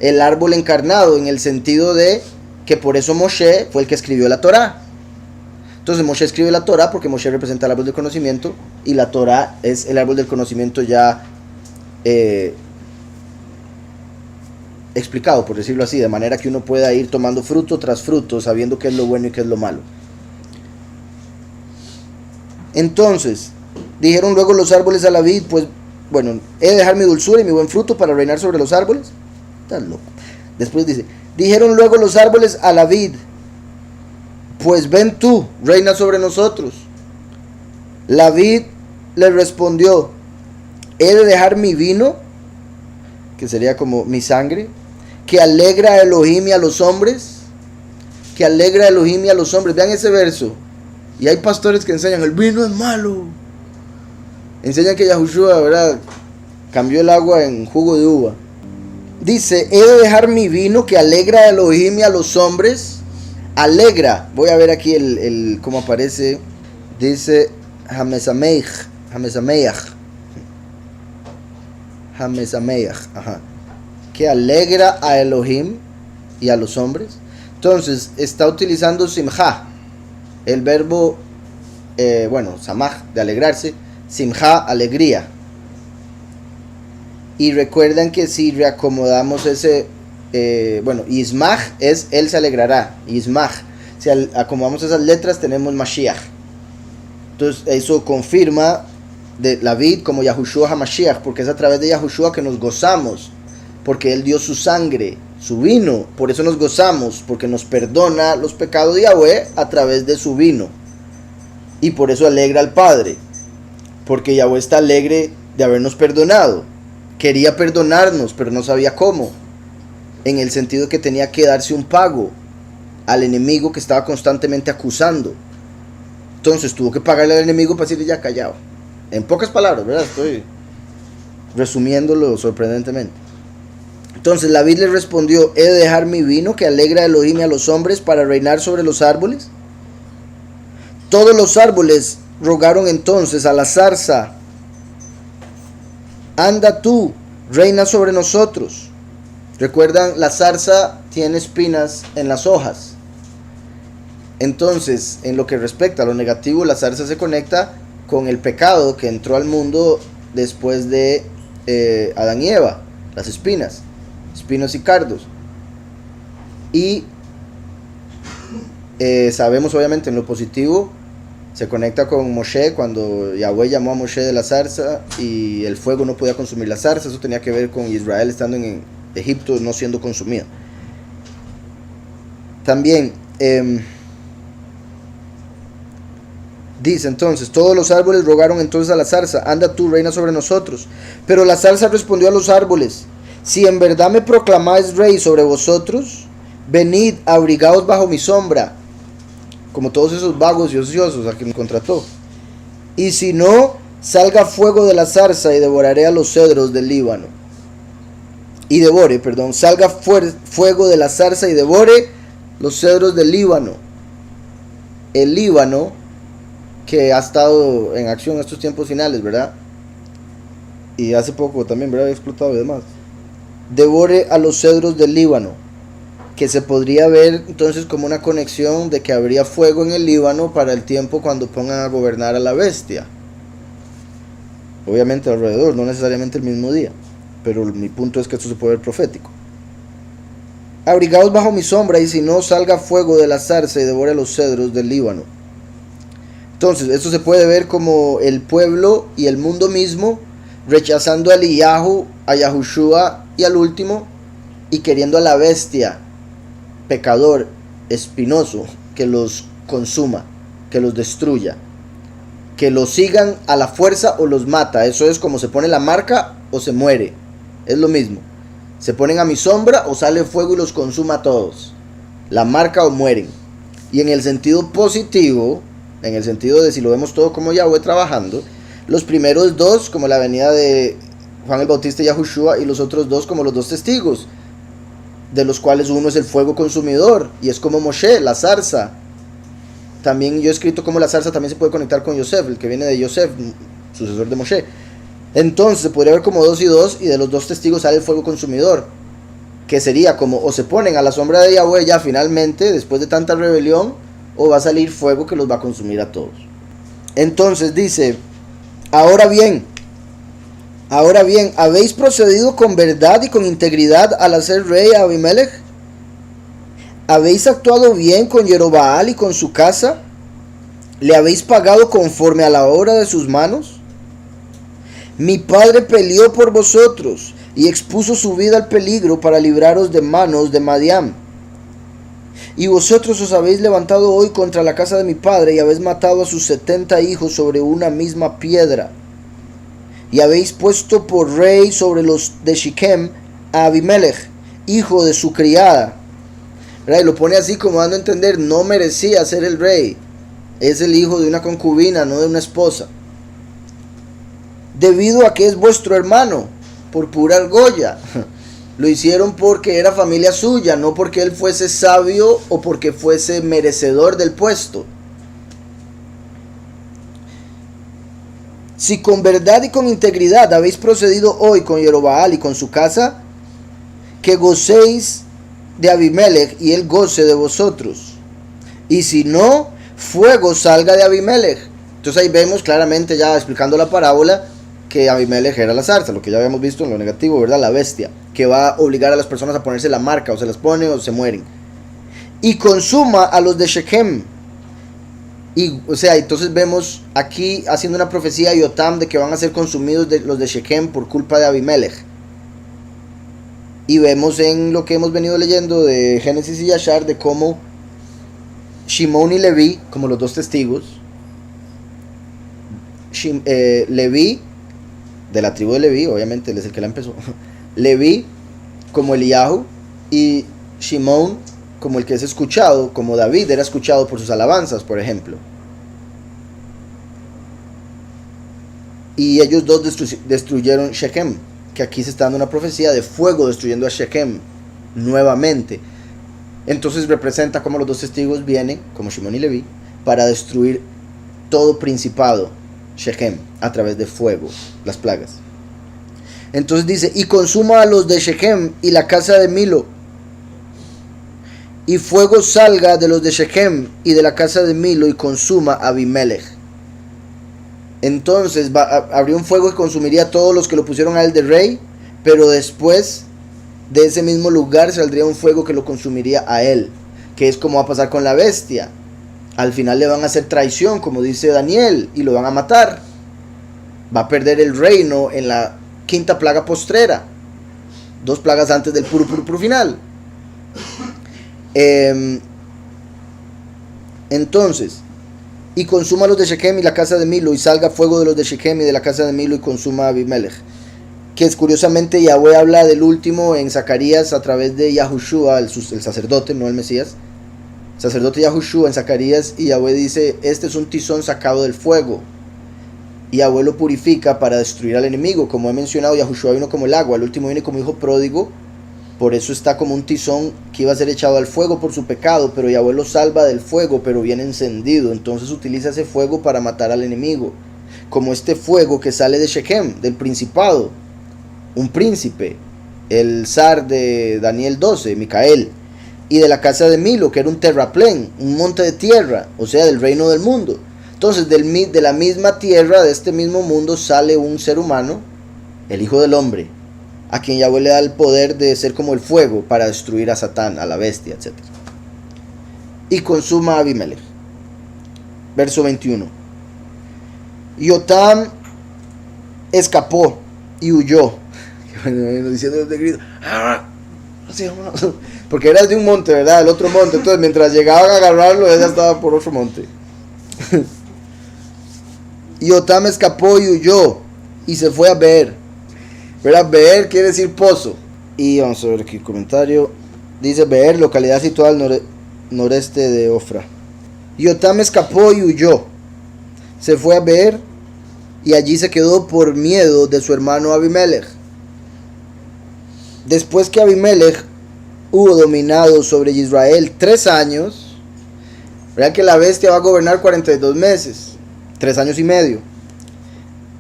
el árbol encarnado, en el sentido de que por eso Moshe fue el que escribió la Torá. Entonces Moshe escribe la Torá porque Moshe representa el árbol del conocimiento, y la Torá es el árbol del conocimiento ya explicado, por decirlo así, de manera que uno pueda ir tomando fruto tras fruto, sabiendo qué es lo bueno y qué es lo malo. Entonces dijeron luego los árboles a la vid, pues bueno, he de dejar mi dulzura y mi buen fruto para reinar sobre los árboles. Estás loco. Después dice, dijeron luego los árboles a la vid, pues ven tú, reina sobre nosotros. La vid le respondió, he de dejar mi vino, que sería como mi sangre, que alegra a Elohim y a los hombres, que alegra a Elohim y a los hombres. Vean ese verso. Y hay pastores que enseñan, el vino es malo. Enseñan que Yahushua, ¿verdad?, cambió el agua en jugo de uva. Dice, he de dejar mi vino que alegra a Elohim y a los hombres. Alegra. Voy a ver aquí cómo aparece. Dice, Hamesameich. Ajá. Que alegra a Elohim y a los hombres. Entonces, está utilizando simja. El verbo, samaj, de alegrarse. Simja, alegría. Y recuerdan que si reacomodamos ese, Ismaj es él se alegrará. Ismaj. Si acomodamos esas letras tenemos Mashiach. Entonces eso confirma de la vid como Yahushua HaMashiach, porque es a través de Yahushua que nos gozamos, porque él dio su sangre, su vino. Por eso nos gozamos, porque nos perdona los pecados de Yahweh a través de su vino. Y por eso alegra al Padre, porque Yahweh está alegre de habernos perdonado. Quería perdonarnos, pero no sabía cómo. En el sentido que tenía que darse un pago al enemigo que estaba constantemente acusando. Entonces tuvo que pagarle al enemigo para decirle ya callado. En pocas palabras, ¿verdad? Estoy resumiéndolo sorprendentemente. Entonces la vid le respondió, he de dejar mi vino que alegra a Elohim y a los hombres para reinar sobre los árboles. Todos los árboles rogaron entonces a la zarza, anda tú, reina sobre nosotros. Recuerdan, la zarza tiene espinas en las hojas. Entonces, en lo que respecta a lo negativo, la zarza se conecta con el pecado que entró al mundo después de Adán y Eva, las espinas, espinos y cardos. Y sabemos obviamente en lo positivo, se conecta con Moshe cuando Yahweh llamó a Moshe de la zarza y el fuego no podía consumir la zarza. Eso tenía que ver con Israel estando en Egipto no siendo consumido. También dice entonces, todos los árboles rogaron entonces a la zarza, anda tú, reina sobre nosotros. Pero la zarza respondió a los árboles, si en verdad me proclamáis rey sobre vosotros, venid, abrigaos bajo mi sombra, como todos esos vagos y ociosos a quien contrató. Y si no, salga fuego de la zarza y devoraré a los cedros del Líbano. Salga fuego de la zarza y devore los cedros del Líbano. El Líbano, que ha estado en acción en estos tiempos finales, ¿verdad? Y hace poco también, ¿verdad? Había explotado y demás. Devore a los cedros del Líbano, que se podría ver entonces como una conexión de que habría fuego en el Líbano para el tiempo cuando pongan a gobernar a la bestia. Obviamente alrededor, no necesariamente el mismo día, pero mi punto es que esto se puede ver profético. Abrigaos bajo mi sombra, y si no, salga fuego de la zarza y devore los cedros del Líbano. Entonces, esto se puede ver como el pueblo y el mundo mismo rechazando a Eliyahu, a Yahushua y al último, y queriendo a la bestia, pecador, espinoso, que los consuma, que los destruya, que los sigan a la fuerza o los mata. Eso es como se pone la marca o se muere, es lo mismo. Se ponen a mi sombra o sale fuego y los consuma a todos, la marca o mueren. Y en el sentido positivo, en el sentido de si lo vemos todo como Yahweh trabajando, los primeros dos como la venida de Juan el Bautista y Yahushua, y los otros dos como los dos testigos, de los cuales uno es el fuego consumidor, y es como Moshe, la zarza. También yo he escrito como la zarza también se puede conectar con Yosef, el que viene de Yosef, sucesor de Moshe. Entonces se podría ver como 2 y 2, y de los dos testigos sale el fuego consumidor, que sería como o se ponen a la sombra de Yahweh ya finalmente, después de tanta rebelión, o va a salir fuego que los va a consumir a todos. Entonces dice, ahora bien, ¿habéis procedido con verdad y con integridad al hacer rey a Abimelech? ¿Habéis actuado bien con Jerobaal y con su casa? ¿Le habéis pagado conforme a la obra de sus manos? Mi padre peleó por vosotros y expuso su vida al peligro para libraros de manos de Madián. Y vosotros os habéis levantado hoy contra la casa de mi padre y habéis matado a sus 70 hijos sobre una misma piedra. Y habéis puesto por rey sobre los de Shiquem a Abimelech, hijo de su criada. ¿Verdad? Y lo pone así como dando a entender, no merecía ser el rey. Es el hijo de una concubina, no de una esposa. Debido a que es vuestro hermano, por pura argolla. Lo hicieron porque era familia suya, no porque él fuese sabio o porque fuese merecedor del puesto. Si con verdad y con integridad habéis procedido hoy con Jerobaal y con su casa, que gocéis de Abimelech y él goce de vosotros. Y si no, fuego salga de Abimelech. Entonces ahí vemos claramente, ya explicando la parábola, que Abimelech era la zarza, lo que ya habíamos visto en lo negativo, ¿verdad? La bestia, que va a obligar a las personas a ponerse la marca, o se las pone o se mueren. Y consuma a los de Shechem. Y, o sea, entonces vemos aquí haciendo una profecía a Yotam de que van a ser consumidos los de Shechem por culpa de Abimelech. Y vemos en lo que hemos venido leyendo de Génesis y Yashar de cómo Shimón y Leví, como los dos testigos, Leví, de la tribu de Leví, obviamente él es el que la empezó, Leví como Eliyahu, y Shimón como el que es escuchado, como David era escuchado por sus alabanzas, por ejemplo. Y ellos dos destruyeron Shechem, que aquí se está dando una profecía de fuego destruyendo a Shechem nuevamente. Entonces representa como los dos testigos vienen, como Shimón y Leví, para destruir todo principado, Shechem, a través de fuego, las plagas. Entonces dice, y consuma a los de Shechem y la casa de Milo, y fuego salga de los de Shechem y de la casa de Milo y consuma a Abimelech. Entonces habría un fuego que consumiría a todos los que lo pusieron a él de rey, pero después de ese mismo lugar saldría un fuego que lo consumiría a él, que es como va a pasar con la bestia. Al final le van a hacer traición, como dice Daniel, y lo van a matar. Va a perder el reino en la quinta plaga postrera, 2 plagas antes del puro final. Entonces, y consuma los de Shechem y la casa de Milo, y salga fuego de los de Shechem y de la casa de Milo y consuma a Abimelech. Que es curiosamente Yahweh habla del último en Zacarías a través de Yahushua, el sacerdote, no el Mesías. Sacerdote Yahushua en Zacarías, y Yahweh dice, este es un tizón sacado del fuego. Y Yahweh lo purifica para destruir al enemigo. Como he mencionado, Yahushua vino como el agua, el último viene como hijo pródigo Por eso está como un tizón que iba a ser echado al fuego por su pecado, pero Yahweh lo salva del fuego, pero bien encendido. Entonces utiliza ese fuego para matar al enemigo. Como este fuego que sale de Shechem, del principado, un príncipe, el zar de Daniel 12, Micael, y de la casa de Milo, que era un terraplén, un monte de tierra, o sea, del reino del mundo. Entonces, de la misma tierra, de este mismo mundo, sale un ser humano, el Hijo del Hombre, a quien Yahweh le da el poder de ser como el fuego para destruir a Satán, a la bestia, etc. Y consuma a Abimelech. Verso 21. Yotam escapó y huyó. Diciendo de grito, porque era de un monte, ¿verdad? El otro monte. Entonces, mientras llegaban a agarrarlo, ella estaba por otro monte. Yotam escapó y huyó y se fue a Beer. ¿Verdad? Beer quiere decir pozo. Y vamos a ver aquí el comentario. Dice Beer, localidad situada al noreste de Ofra. Yotam escapó y huyó. Se fue a Beer y allí se quedó por miedo de su hermano Abimelech. Después que Abimelech hubo dominado sobre Israel 3 años, ¿verdad que la bestia va a gobernar 42 meses? 3 años y medio.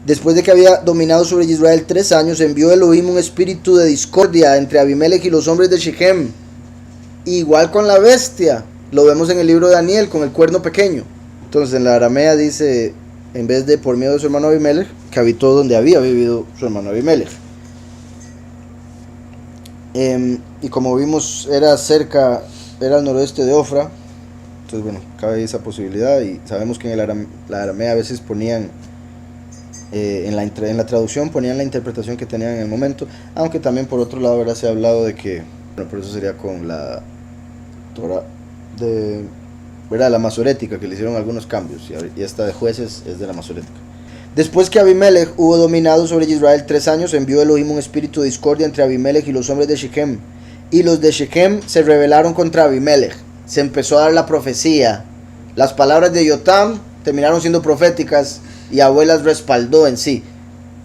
Después de que había dominado sobre Israel 3 años, envió Elohim un espíritu de discordia entre Abimelech y los hombres de Shechem. Igual con la bestia, lo vemos en el libro de Daniel, con el cuerno pequeño. Entonces en la aramea dice, en vez de por miedo de su hermano Abimelech, que habitó donde había vivido su hermano Abimelech. Y como vimos, era al noroeste de Ofra. Entonces bueno, cabe esa posibilidad. Y sabemos que en la aramea a veces ponían, en la traducción ponían la interpretación que tenían en el momento. Aunque también por otro lado, ¿verdad?, se ha hablado de que, bueno, por eso sería con la Torah de, ¿verdad?, la masorética, que le hicieron algunos cambios. Y esta de Jueces es de la masorética. Después que Abimelech hubo dominado sobre Israel 3 años, envió Elohim un espíritu de discordia entre Abimelech y los hombres de Shechem. Y los de Shechem se rebelaron contra Abimelech. Se empezó a dar la profecía. Las palabras de Yotam terminaron siendo proféticas y Yahweh las respaldó en sí.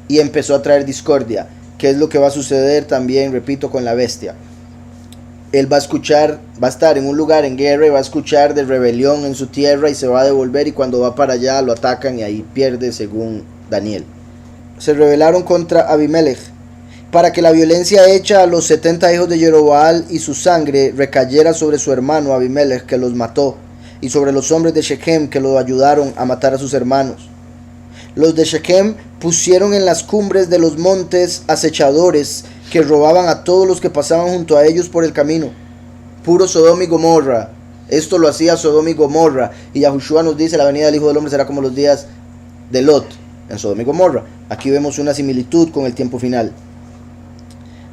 Y empezó a traer discordia, que es lo que va a suceder también, repito, con la bestia. Él va a estar en un lugar en guerra y va a escuchar de rebelión en su tierra y se va a devolver, y cuando va para allá lo atacan y ahí pierde, según Daniel. Se rebelaron contra Abimelech para que la violencia hecha a los 70 hijos de Jeroboam y su sangre recayera sobre su hermano Abimelech, que los mató, y sobre los hombres de Shechem, que lo ayudaron a matar a sus hermanos. Los de Shechem pusieron en las cumbres de los montes acechadores que robaban a todos los que pasaban junto a ellos por el camino. Puro Sodoma y Gomorra. Esto lo hacía Sodoma y Gomorra. Y Yahushua nos dice, la venida del Hijo del Hombre será como los días de Lot en Sodoma y Gomorra. Aquí vemos una similitud con el tiempo final.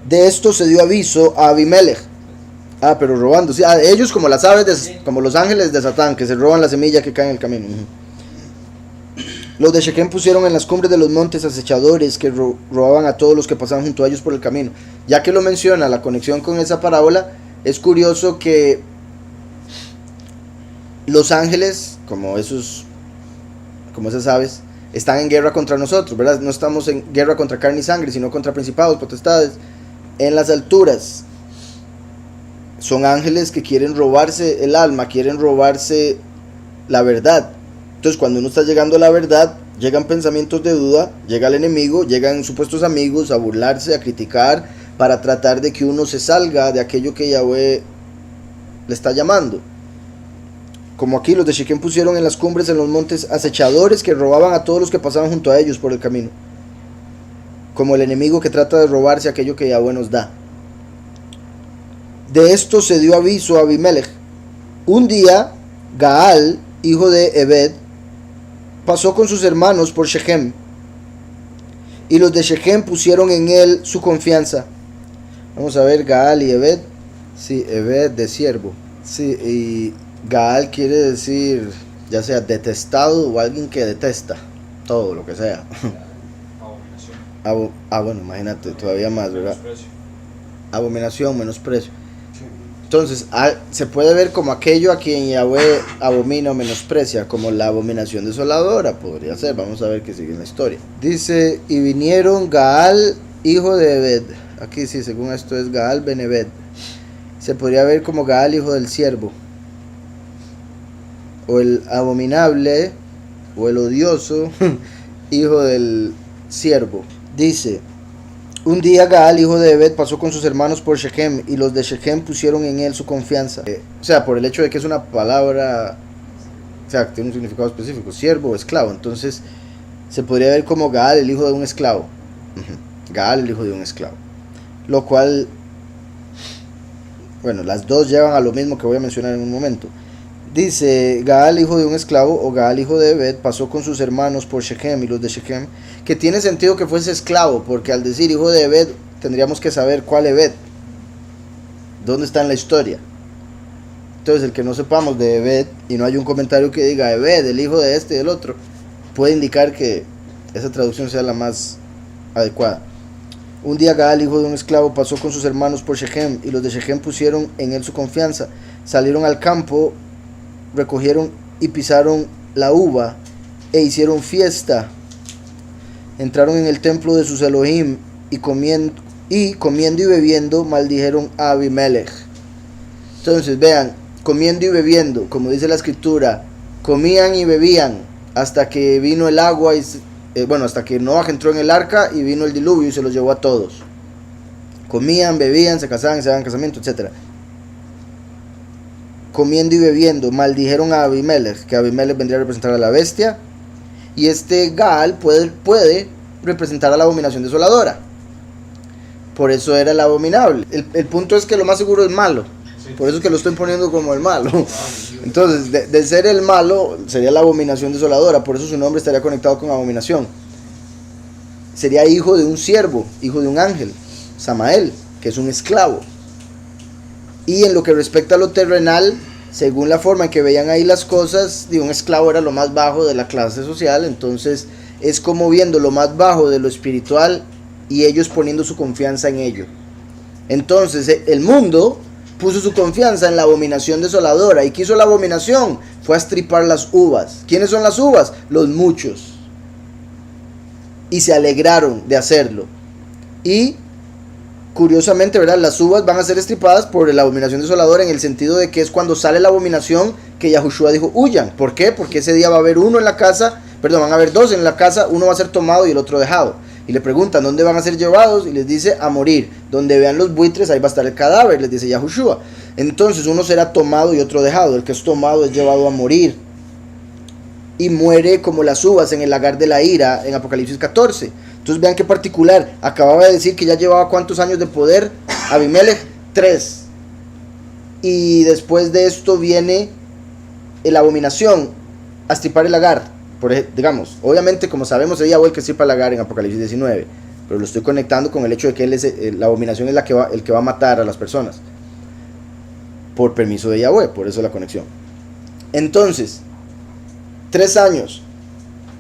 De esto se dio aviso a Abimelech. Pero robando. Sí, ellos como las aves, como los ángeles de Satán, que se roban la semilla que cae en el camino. Los de Shechem pusieron en las cumbres de los montes acechadores que robaban a todos los que pasaban junto a ellos por el camino. Ya que lo menciona, la conexión con esa parábola, es curioso que los ángeles, como esas aves, están en guerra contra nosotros, ¿verdad? No estamos en guerra contra carne y sangre, sino contra principados, potestades, en las alturas. Son ángeles que quieren robarse el alma, quieren robarse la verdad. Entonces, cuando uno está llegando a la verdad, llegan pensamientos de duda, llega el enemigo, llegan supuestos amigos a burlarse, a criticar, para tratar de que uno se salga de aquello que Yahweh le está llamando. Como aquí los de Shechem pusieron en las cumbres, en los montes, acechadores que robaban a todos los que pasaban junto a ellos por el camino. Como el enemigo que trata de robarse aquello que Yahweh nos da. De esto se dio aviso a Abimelech. Un día, Gaal, hijo de Ebed, pasó con sus hermanos por Shechem, y los de Shechem pusieron en él su confianza. Vamos a ver, Gaal y Ebed. Sí, Ebed de siervo. Sí, y Gaal quiere decir ya sea detestado o alguien que detesta todo lo que sea. Bueno, imagínate, todavía más, ¿verdad? Abominación, menosprecio. Entonces, se puede ver como aquello a quien Yahweh abomina o menosprecia, como la abominación desoladora, podría ser. Vamos a ver qué sigue en la historia. Dice, y vinieron Gaal, hijo de Ebed, aquí sí, según esto es Gaal ben Ebed. Se podría ver como Gaal, hijo del siervo, o el abominable, o el odioso, hijo del siervo. Dice: un día Gaal, hijo de Ebed, pasó con sus hermanos por Shechem, y los de Shechem pusieron en él su confianza. O sea, por el hecho de que es una palabra, o sea, que tiene un significado específico, siervo o esclavo. Entonces, se podría ver como Gaal, el hijo de un esclavo. Gaal, el hijo de un esclavo. Lo cual, bueno, las dos llevan a lo mismo que voy a mencionar en un momento. Dice: Gaal, hijo de un esclavo, o Gaal, hijo de Ebed, pasó con sus hermanos por Shechem, y los de Shechem, que tiene sentido que fuese esclavo, porque al decir hijo de Ebed, tendríamos que saber cuál Ebed, dónde está en la historia. Entonces, el que no sepamos de Ebed, y no hay un comentario que diga Ebed, el hijo de este y del otro, puede indicar que esa traducción sea la más adecuada. Un día Gaal, hijo de un esclavo, pasó con sus hermanos por Shechem, y los de Shechem pusieron en él su confianza. Salieron al campo, recogieron y pisaron la uva, e hicieron fiesta. Entraron en el templo de sus Elohim, y comiendo y bebiendo maldijeron a Abimelech. Entonces vean, comiendo y bebiendo, como dice la escritura, comían y bebían hasta que vino el agua y hasta que Noah entró en el arca y vino el diluvio y se los llevó a todos. Comían, bebían, se casaban, se daban casamiento, etc. Comiendo y bebiendo maldijeron a Abimelech, que Abimelech vendría a representar a la bestia, y este Gaal puede representar a la abominación desoladora. Por eso era el abominable. El punto es que lo más seguro es malo. Por eso es que lo estoy poniendo como el malo. Entonces, de ser el malo, sería la abominación desoladora. Por eso su nombre estaría conectado con abominación. Sería hijo de un siervo, hijo de un ángel, Samael, que es un esclavo. Y en lo que respecta a lo terrenal, según la forma en que veían ahí las cosas, un esclavo era lo más bajo de la clase social. Entonces, es como viendo lo más bajo de lo espiritual y ellos poniendo su confianza en ello. Entonces, el mundo puso su confianza en la abominación desoladora. ¿Y qué hizo la abominación? Fue a estripar las uvas. ¿Quiénes son las uvas? Los muchos. Y se alegraron de hacerlo. Y curiosamente, ¿verdad?, las uvas van a ser estripadas por la abominación desoladora, en el sentido de que es cuando sale la abominación que Yahushua dijo: huyan. ¿Por qué? Porque ese día va a haber uno en la casa, van a haber dos en la casa, uno va a ser tomado y el otro dejado. Y le preguntan: ¿dónde van a ser llevados? Y les dice: a morir. Donde vean los buitres, ahí va a estar el cadáver, les dice Yahushua. Entonces uno será tomado y otro dejado. El que es tomado es llevado a morir. Y muere como las uvas en el lagar de la ira, en Apocalipsis 14. Entonces vean qué particular. Acababa de decir que ya llevaba ¿cuántos años de poder? Abimelech, 3. Y después de esto viene la abominación, a estripar el lagar. Digamos, obviamente, como sabemos, es Yahweh el que estripa el lagar en Apocalipsis 19. Pero lo estoy conectando con el hecho de que él es, la abominación es el que va a matar a las personas. Por permiso de Yahweh, por eso la conexión. Entonces, 3 años.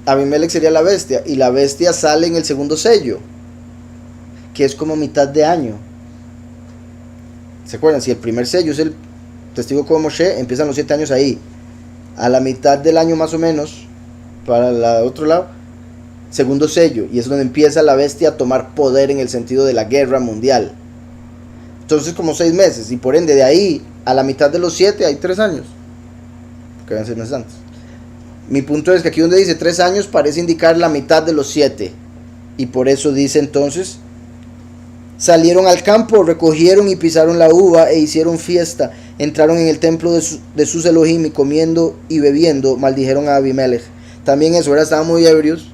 Abimelech sería la bestia, y la bestia sale en el segundo sello, que es como mitad de año. ¿Se acuerdan? Si el primer sello es el testigo como Moshe, empiezan los 7 años ahí. A la mitad del año más o menos, para el otro lado, segundo sello, y es donde empieza la bestia a tomar poder en el sentido de la guerra mundial. Entonces, como 6 meses, y por ende de ahí a la mitad de los 7 hay 3 años, que van 6 meses antes. Mi punto es que aquí donde dice 3 años parece indicar la mitad de los 7, y por eso dice entonces: salieron al campo, recogieron y pisaron la uva e hicieron fiesta. Entraron en el templo de sus Elohim, y comiendo y bebiendo maldijeron a Abimelech. También eso, ¿verdad? Estaban muy ebrios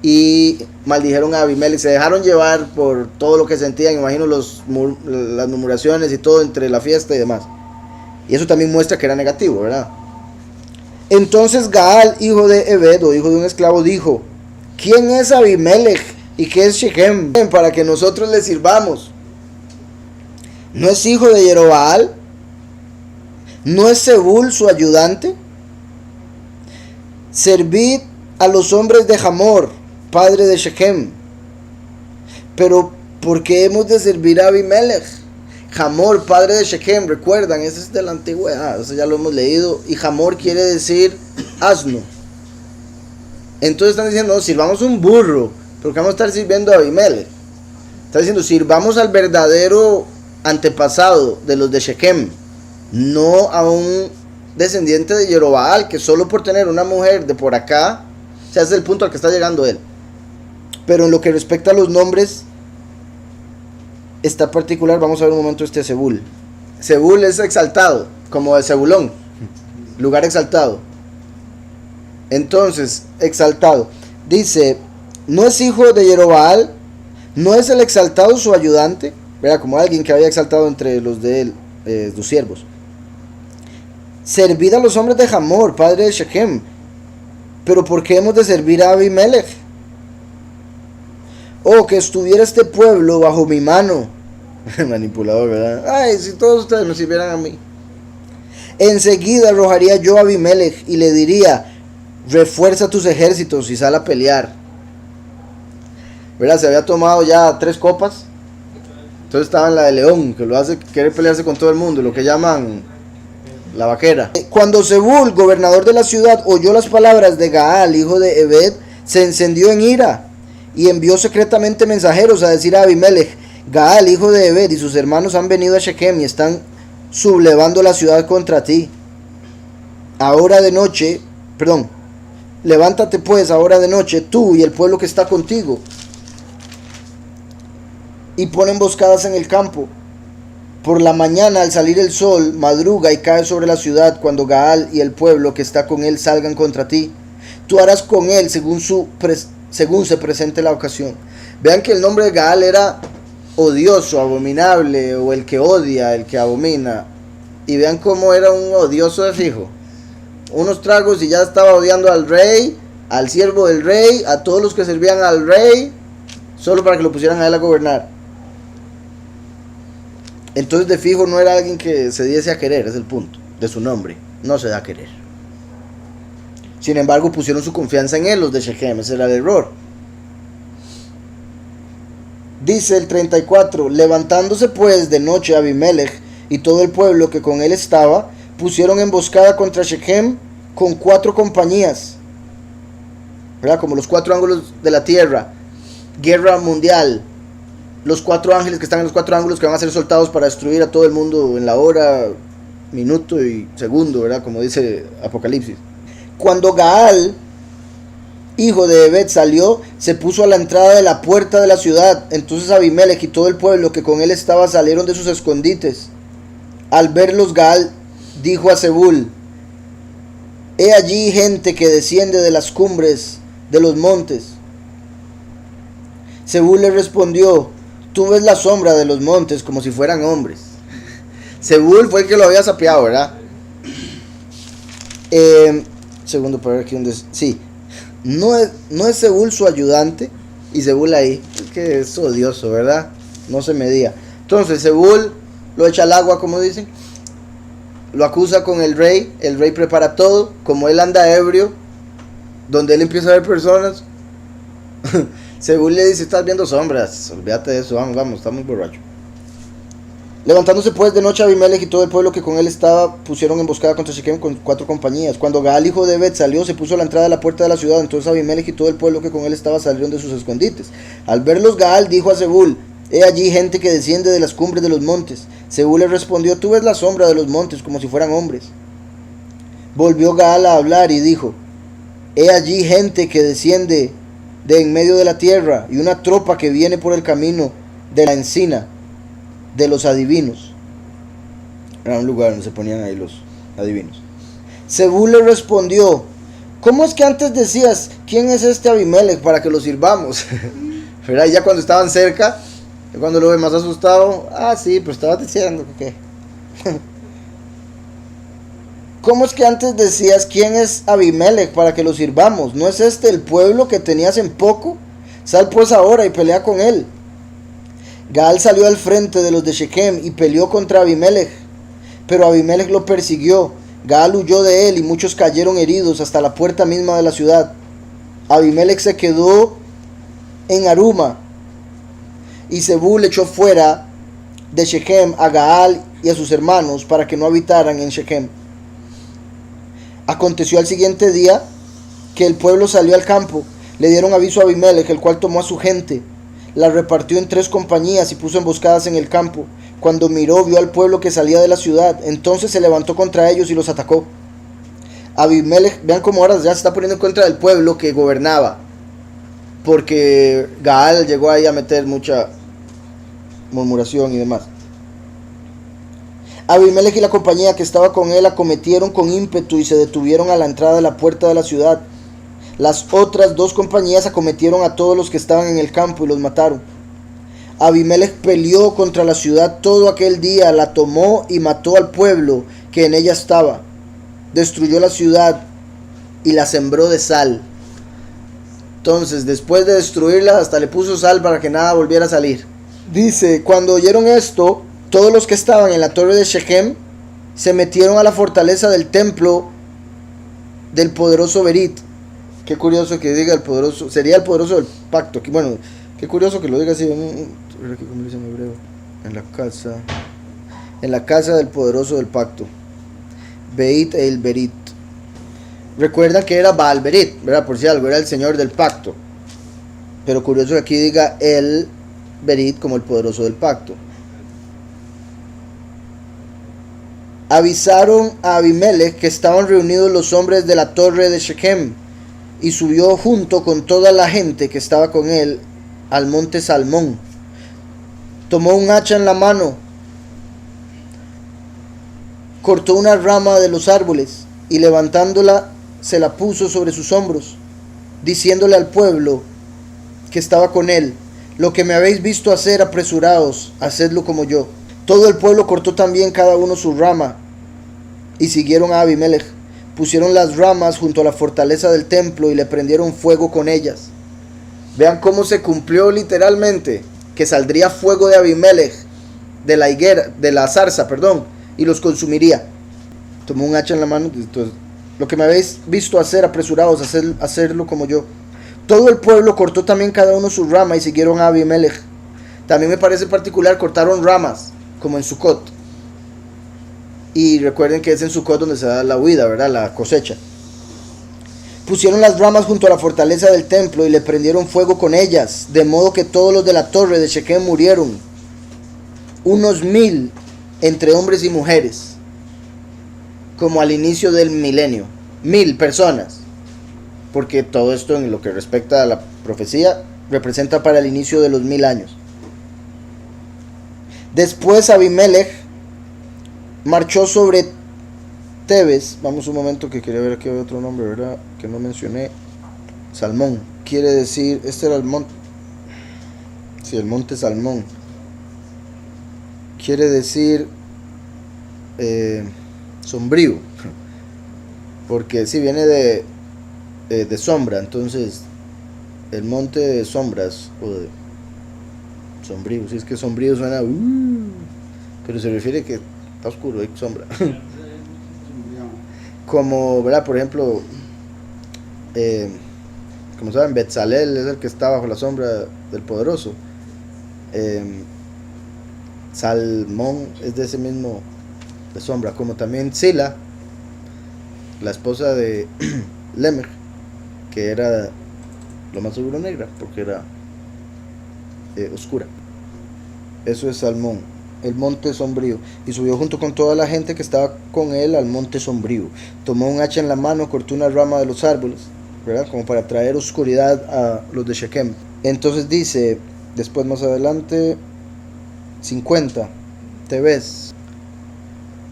y maldijeron a Abimelech. Se dejaron llevar por todo lo que sentían, imagino las murmuraciones y todo entre la fiesta y demás. Y eso también muestra que era negativo, ¿verdad? Entonces Gaal, hijo de Ebed, o hijo de un esclavo, dijo: ¿quién es Abimelech y qué es Shechem para que nosotros le sirvamos? ¿No es hijo de Jerobaal? ¿No es Zebul su ayudante? Servid a los hombres de Hamor, padre de Shechem. Pero ¿por qué hemos de servir a Abimelech? Hamor, padre de Shechem, recuerdan, ese es de la antigüedad, eso ya lo hemos leído, y Hamor quiere decir asno. Entonces están diciendo: no, sirvamos un burro, porque vamos a estar sirviendo a Abimelech. Está diciendo, sirvamos al verdadero antepasado de los de Shechem, no a un descendiente de Jerobaal que solo por tener una mujer de por acá, o sea, ese es el punto al que está llegando él. Pero en lo que respecta a los nombres, está particular. Vamos a ver un momento este Zebul. Zebul es exaltado, como de Zebulón, lugar exaltado. Entonces, exaltado. Dice, no es hijo de Jerobaal, no es el exaltado su ayudante, ¿verdad? Como alguien que había exaltado entre los de él, los siervos. Servid a los hombres de Hamor, padre de Shechem. Pero ¿por qué hemos de servir a Abimelech? Oh, que estuviera este pueblo bajo mi mano. Manipulador, ¿verdad? Ay, si todos ustedes me sirvieran a mí. Enseguida arrojaría yo a Abimelech y le diría, refuerza tus ejércitos y sal a pelear. ¿Verdad? Se había tomado ya 3 copas. Entonces estaba en la de León, que lo hace querer pelearse con todo el mundo, lo que llaman la vaquera. Cuando Zebul, gobernador de la ciudad, oyó las palabras de Gaal, hijo de Ebed, se encendió en ira y envió secretamente mensajeros a decir a Abimelech, Gaal, hijo de Ebed, y sus hermanos han venido a Shechem y están sublevando la ciudad contra ti. Levántate pues ahora de noche, tú y el pueblo que está contigo, y pon emboscadas en el campo. Por la mañana, al salir el sol, madruga y cae sobre la ciudad cuando Gaal y el pueblo que está con él salgan contra ti. Tú harás con él según se presente la ocasión. Vean que el nombre de Gaal era odioso, abominable, o el que odia, el que abomina. Y vean cómo era un odioso de fijo. Unos tragos y ya estaba odiando al rey, al siervo del rey, a todos los que servían al rey, solo para que lo pusieran a él a gobernar. Entonces de fijo no era alguien que se diese a querer, es el punto de su nombre, no se da a querer. Sin embargo pusieron su confianza en él, los de Shechem, ese era el error. Dice el 34, levantándose pues de noche Abimelech y todo el pueblo que con él estaba, pusieron emboscada contra Shechem con 4 compañías, ¿verdad? Como los 4 ángulos de la tierra, guerra mundial. Los 4 ángeles que están en los 4 ángulos que van a ser soltados para destruir a todo el mundo en la hora, minuto y segundo, ¿verdad? Como dice Apocalipsis. Cuando Gaal, hijo de Ebed, salió, se puso a la entrada de la puerta de la ciudad. Entonces Abimelech y todo el pueblo que con él estaba salieron de sus escondites. Al verlos, Gaal dijo a Zebul, he allí gente que desciende de las cumbres de los montes. Zebul le respondió, tú ves la sombra de los montes como si fueran hombres. Zebul fue el que lo había sapeado, ¿verdad? Segundo para ver aquí donde... Sí, no es Zebul su ayudante. Y Zebul ahí, es que es odioso, ¿verdad? No se medía. Entonces Zebul lo echa al agua, como dicen. Lo acusa con el rey prepara todo. Como él anda ebrio, donde él empieza a ver personas, Zebul le dice, estás viendo sombras, olvídate de eso, vamos, está muy borracho. Levantándose pues de noche Abimelech y todo el pueblo que con él estaba, pusieron emboscada contra Shechem con 4 compañías. Cuando Gaal, hijo de Ebed, salió, se puso a la entrada de la puerta de la ciudad. Entonces Abimelech y todo el pueblo que con él estaba salieron de sus escondites. Al verlos, Gaal dijo a Zebul, he allí gente que desciende de las cumbres de los montes. Zebul le respondió, tú ves la sombra de los montes como si fueran hombres. Volvió Gaal a hablar y dijo, he allí gente que desciende de en medio de la tierra y una tropa que viene por el camino de la encina de los adivinos. Era un lugar donde se ponían ahí los adivinos. Zebul le respondió, ¿cómo es que antes decías, quién es este Abimelech para que lo sirvamos? Pero ya cuando estaban cerca, cuando lo ve más asustado, sí, pero estabas diciendo que ¿cómo es que antes decías quién es Abimelech para que lo sirvamos? ¿No es este el pueblo que tenías en poco? Sal pues ahora y pelea con él. Gaal salió al frente de los de Shechem y peleó contra Abimelech, pero Abimelech lo persiguió. Gaal huyó de él y muchos cayeron heridos hasta la puerta misma de la ciudad. Abimelech se quedó en Aruma y Zebul echó fuera de Shechem a Gaal y a sus hermanos para que no habitaran en Shechem. Aconteció al siguiente día que el pueblo salió al campo. Le dieron aviso a Abimelech, el cual tomó a su gente la repartió en 3 compañías y puso emboscadas en el campo. Cuando miró, vio al pueblo que salía de la ciudad. Entonces se levantó contra ellos y los atacó. Abimelech, vean cómo ahora ya se está poniendo en contra del pueblo que gobernaba, porque Gaal llegó ahí a meter mucha murmuración y demás. Abimelech y la compañía que estaba con él acometieron con ímpetu y se detuvieron a la entrada de la puerta de la ciudad. Las otras 2 compañías acometieron a todos los que estaban en el campo y los mataron. Abimelech peleó contra la ciudad todo aquel día, la tomó y mató al pueblo que en ella estaba. Destruyó la ciudad y la sembró de sal. Entonces, después de destruirla, hasta le puso sal para que nada volviera a salir. Dice, cuando oyeron esto, todos los que estaban en la torre de Shechem se metieron a la fortaleza del templo del poderoso Berit. Qué curioso que diga el poderoso, sería el poderoso del pacto. Bueno, qué curioso que lo diga así, ¿cómo dice en hebreo? En la casa del poderoso del pacto. Beit el Berit. Recuerda que era Baal Berit, ¿verdad? Por si algo, era el señor del pacto. Pero curioso que aquí diga el Berit como el poderoso del pacto. Avisaron a Abimelech que estaban reunidos los hombres de la torre de Shechem, y subió junto con toda la gente que estaba con él al monte Salmón. Tomó un hacha en la mano, cortó una rama de los árboles y levantándola se la puso sobre sus hombros, diciéndole al pueblo que estaba con él: lo que me habéis visto hacer, apresuraos, hacedlo como yo. Todo el pueblo cortó también cada uno su rama y siguieron a Abimelech. Pusieron las ramas junto a la fortaleza del templo y le prendieron fuego con ellas. Vean cómo se cumplió literalmente, que saldría fuego de Abimelech, de la higuera, de la zarza, y los consumiría. Tomó un hacha en la mano. Entonces, lo que me habéis visto hacer, apresurados, hacerlo como yo. Todo el pueblo cortó también cada uno su rama y siguieron a Abimelech. También me parece particular, cortaron ramas, como en Sucot. Y recuerden que es en Sucot donde se da la huida, ¿verdad? La cosecha. Pusieron las ramas junto a la fortaleza del templo y le prendieron fuego con ellas, de modo que todos los de la torre de Shechem murieron, unos 1000 entre hombres y mujeres, como al inicio del milenio. 1000 personas, porque todo esto en lo que respecta a la profecía representa para el inicio de los 1000 años. Después Abimelech marchó sobre Tebes. Vamos un momento que quería ver aquí otro nombre, ¿verdad? Que no mencioné. Salmón. Quiere decir, este era el monte. Sí, el monte Salmón. Quiere decir sombrío. Porque sí, viene de sombra. Entonces, el monte de sombras o de sombrío. Si es que sombrío suena pero se refiere que está oscuro, hay sombra. Como, ¿verdad? Por ejemplo, como saben, Betzalel es el que está bajo la sombra del poderoso. Salmón es de ese mismo de sombra. Como también Sila, la esposa de Lemech, que era lo más seguro negra, porque era oscura. Eso es Salmón, el monte sombrío. Y subió junto con toda la gente que estaba con él al monte sombrío. Tomó un hacha en la mano, cortó una rama de los árboles, ¿verdad? Como para traer oscuridad a los de Shechem. Entonces dice, después más adelante, 50, te ves.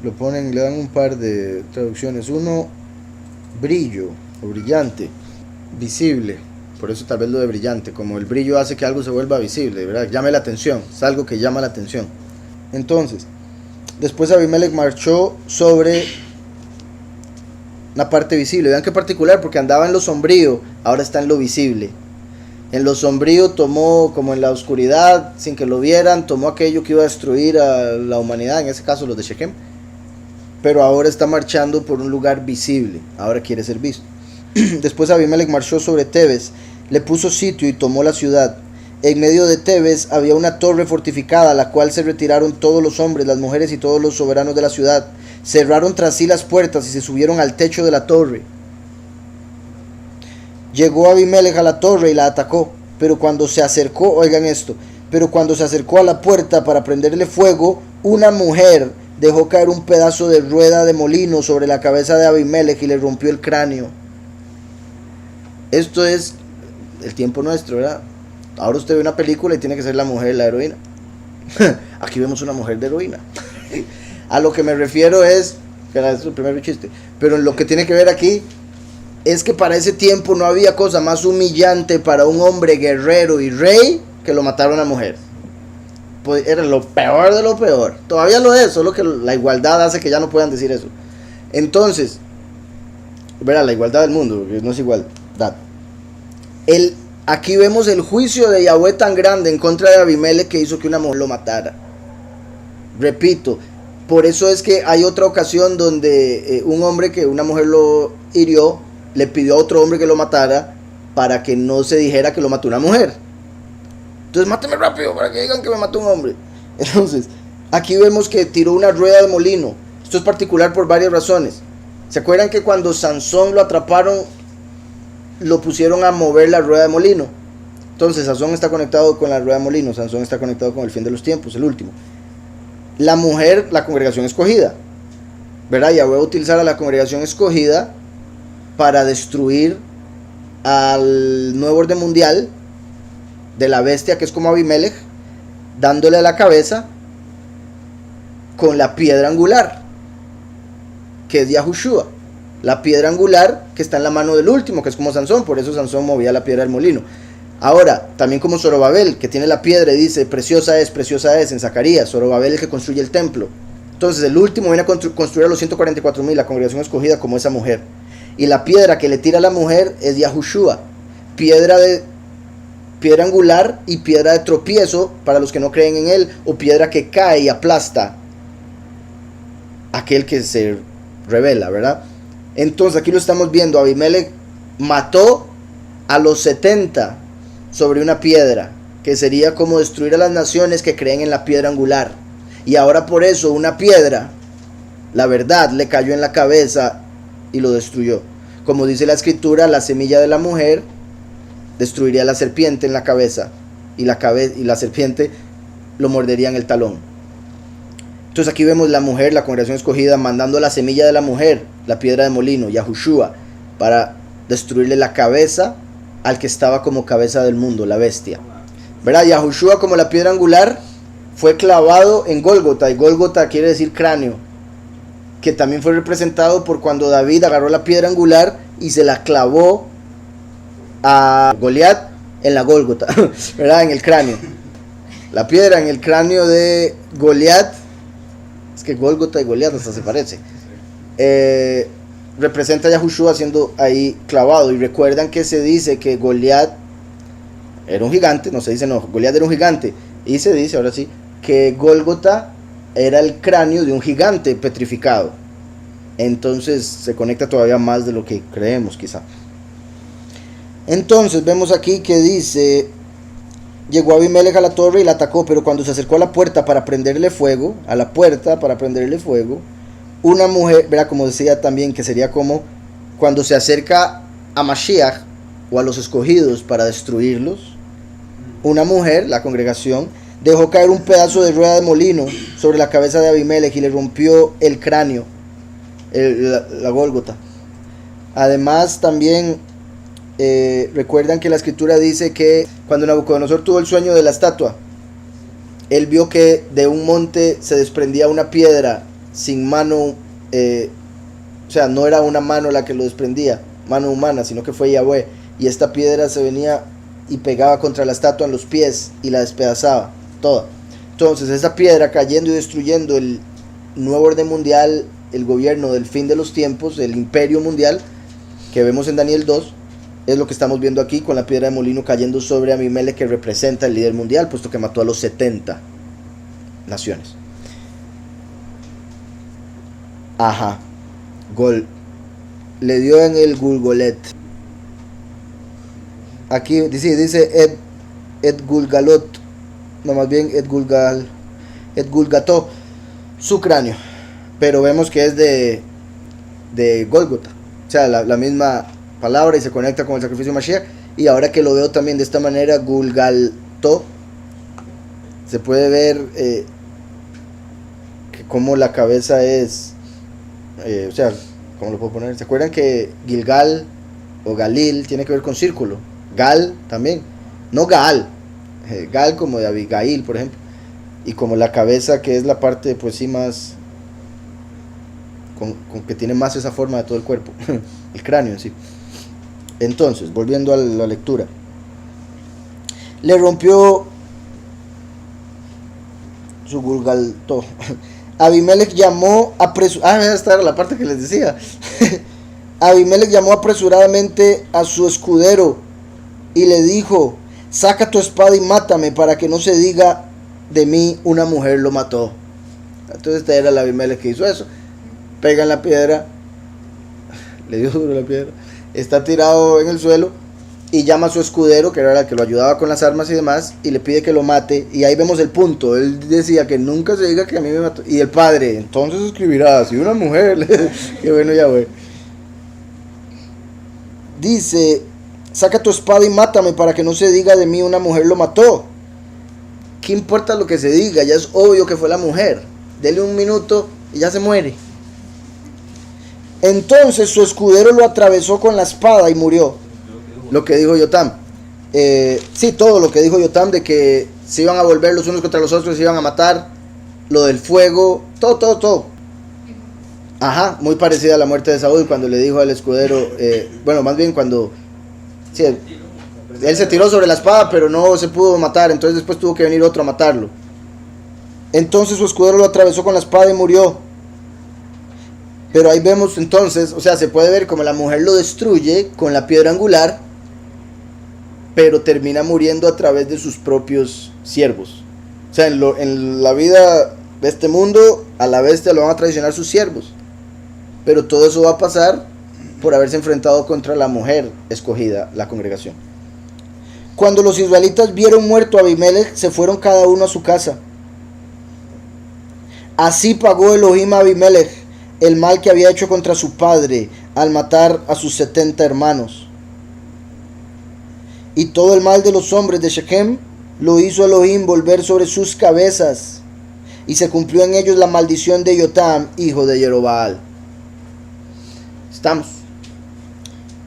Lo ponen, le dan un par de traducciones. Uno, brillo o brillante, visible. Por eso tal vez lo de brillante, como el brillo hace que algo se vuelva visible, ¿verdad? Llame la atención, es algo que llama la atención. Entonces, después Abimelech marchó sobre la parte visible. Vean qué particular, porque andaba en lo sombrío, ahora está en lo visible. En lo sombrío tomó, como en la oscuridad, sin que lo vieran, tomó aquello que iba a destruir a la humanidad, en ese caso los de Shechem. Pero ahora está marchando por un lugar visible, ahora quiere ser visto. Después Abimelech marchó sobre Tebes, le puso sitio y tomó la ciudad. En medio de Tebes había una torre fortificada, a la cual se retiraron todos los hombres, las mujeres y todos los soberanos de la ciudad. Cerraron tras sí las puertas y se subieron al techo de la torre. Llegó Abimelech a la torre y la atacó. pero cuando se acercó, oigan esto, pero cuando se acercó a la puerta para prenderle fuego, una mujer dejó caer un pedazo de rueda de molino sobre la cabeza de Abimelech y le rompió el cráneo. Esto es el tiempo nuestro, ¿verdad? Ahora usted ve una película y tiene que ser la mujer la heroína. Aquí vemos una mujer de heroína. A lo que me refiero es, que era el primer chiste, pero en lo que tiene que ver aquí es que para ese tiempo no había cosa más humillante para un hombre guerrero y rey que lo matar a una mujer. Pues era lo peor de lo peor. Todavía lo es, solo que la igualdad hace que ya no puedan decir eso. Entonces, verá, la igualdad del mundo, porque no es igualdad. Aquí vemos el juicio de Yahweh tan grande en contra de Abimelech que hizo que una mujer lo matara. Repito, por eso es que hay otra ocasión donde un hombre que una mujer lo hirió, le pidió a otro hombre que lo matara para que no se dijera que lo mató una mujer. Entonces, máteme rápido para que digan que me mató un hombre. Entonces, aquí vemos que tiró una rueda de molino. Esto es particular por varias razones. ¿Se acuerdan que cuando Sansón lo atraparon, lo pusieron a mover la rueda de molino? Entonces, Sansón está conectado con la rueda de molino. Sansón está conectado con el fin de los tiempos, el último. La mujer, la congregación escogida, ¿verdad? Ya voy a utilizar a la congregación escogida para destruir al nuevo orden mundial de la bestia que es como Abimelech, dándole a la cabeza con la piedra angular, que es Yahushua, la piedra angular que está en la mano del último, que es como Sansón, por eso Sansón movía la piedra del molino. Ahora, también como Zorobabel, que tiene la piedra y dice, preciosa es, en Zacarías, Zorobabel el que construye el templo. Entonces el último viene a construir a los 144,000, la congregación escogida como esa mujer. Y la piedra que le tira a la mujer es Yahushua, piedra angular y piedra de tropiezo para los que no creen en él, o piedra que cae y aplasta a aquel que se revela, ¿verdad? Entonces aquí lo estamos viendo, Abimelech mató a los 70 sobre una piedra, que sería como destruir a las naciones que creen en la piedra angular. Y ahora por eso una piedra, la verdad, le cayó en la cabeza y lo destruyó. Como dice la escritura, la semilla de la mujer destruiría a la serpiente en la cabeza, y la serpiente lo mordería en el talón. Entonces aquí vemos la mujer, la congregación escogida, mandando la semilla de la mujer, la piedra de molino, Yahushua, para destruirle la cabeza al que estaba como cabeza del mundo, la bestia. ¿Verdad? Yahushua, como la piedra angular, fue clavado en Gólgota, y Gólgota quiere decir cráneo, que también fue representado por cuando David agarró la piedra angular y se la clavó a Goliat en la Gólgota, ¿verdad? En el cráneo. La piedra en el cráneo de Goliat, es que Gólgota y Goliat hasta se parece, representa a Yahushua siendo ahí clavado. Y recuerdan que se dice que Goliat era un gigante, no se dice no, Goliat era un gigante, y se dice ahora sí que Gólgota era el cráneo de un gigante petrificado. Entonces se conecta todavía más de lo que creemos quizá. Entonces vemos aquí que dice, llegó Abimelech a la torre y la atacó, pero cuando se acercó a la puerta para prenderle fuego, una mujer, verá, como decía también, que sería como cuando se acerca a Mashiach o a los escogidos para destruirlos, una mujer, la congregación, dejó caer un pedazo de rueda de molino sobre la cabeza de Abimelech y le rompió el cráneo, la Gólgota. Además también recuerdan que la escritura dice que cuando Nabucodonosor tuvo el sueño de la estatua, él vio que de un monte se desprendía una piedra sin mano, o sea, no era una mano la que lo desprendía, mano humana, sino que fue Yahweh, y esta piedra se venía y pegaba contra la estatua en los pies y la despedazaba toda. Entonces esa piedra cayendo y destruyendo el nuevo orden mundial, el gobierno del fin de los tiempos, el imperio mundial que vemos en Daniel 2, es lo que estamos viendo aquí con la piedra de molino cayendo sobre Abimelech, que representa el líder mundial, puesto que mató a los 70 naciones. Ajá, le dio en el Gulgolet. Aquí dice Ed Gulgalot, no, más bien Ed Gulgató su cráneo, pero vemos que es de Gólgota, o sea, la misma palabra y se conecta con el sacrificio de Mashiach. Y ahora que lo veo también de esta manera, Gulgalto, se puede ver que como la cabeza es, o sea, ¿cómo lo puedo poner? ¿Se acuerdan que Gilgal o Galil tiene que ver con círculo? Gal también, no Gaal, Gal como de Abigail, por ejemplo, y como la cabeza que es la parte, pues sí, más, con que tiene más esa forma de todo el cuerpo, el cráneo en sí. Entonces, volviendo a la lectura, le rompió su Gulgalto. Abimelech llamó esta era la parte que les decía. Abimelech llamó apresuradamente a su escudero y le dijo: saca tu espada y mátame, para que no se diga de mí una mujer lo mató. Entonces este era el Abimelech que hizo eso. Pega en la piedra, le dio duro la piedra, está tirado en el suelo y llama a su escudero, que era el que lo ayudaba con las armas y demás, y le pide que lo mate. Y ahí vemos el punto. Él decía que nunca se diga que a mí me mató. Y el padre, entonces escribirá, si una mujer, que bueno, ya güey. Dice: saca tu espada y mátame, para que no se diga de mí una mujer lo mató. ¿Qué importa lo que se diga? Ya es obvio que fue la mujer. Dele un minuto y ya se muere. Entonces su escudero lo atravesó con la espada y murió. Lo que dijo Yotam. Sí, todo lo que dijo Yotam, de que se iban a volver los unos contra los otros, se iban a matar. Lo del fuego, todo. Ajá, muy parecida a la muerte de Saúl cuando le dijo al escudero, bueno, más bien cuando, sí, él se tiró sobre la espada, pero no se pudo matar, entonces después tuvo que venir otro a matarlo. Entonces su escudero lo atravesó con la espada y murió. Pero ahí vemos entonces, o sea, se puede ver como la mujer lo destruye con la piedra angular, pero termina muriendo a través de sus propios siervos. O sea, en la vida de este mundo, a la bestia lo van a traicionar sus siervos. Pero todo eso va a pasar por haberse enfrentado contra la mujer escogida, la congregación. Cuando los israelitas vieron muerto a Abimelech, se fueron cada uno a su casa. Así pagó Elohim a Abimelech el mal que había hecho contra su padre al matar a sus 70 hermanos. Y todo el mal de los hombres de Shechem lo hizo Elohim volver sobre sus cabezas, y se cumplió en ellos la maldición de Yotam, hijo de Jerobaal. Estamos.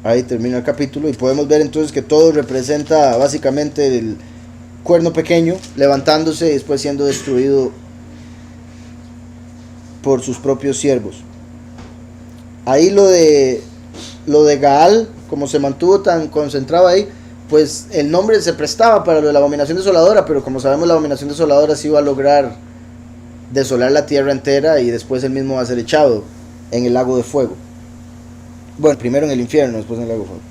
Ahí termina el capítulo y podemos ver entonces que todo representa básicamente el cuerno pequeño levantándose y después siendo destruido por sus propios siervos. Ahí lo de Gaal, como se mantuvo tan concentrado ahí, pues el nombre se prestaba para lo de la abominación desoladora, pero como sabemos, la abominación desoladora sí va a lograr desolar la tierra entera y después él mismo va a ser echado en el lago de fuego. Bueno, primero en el infierno, después en el lago de fuego.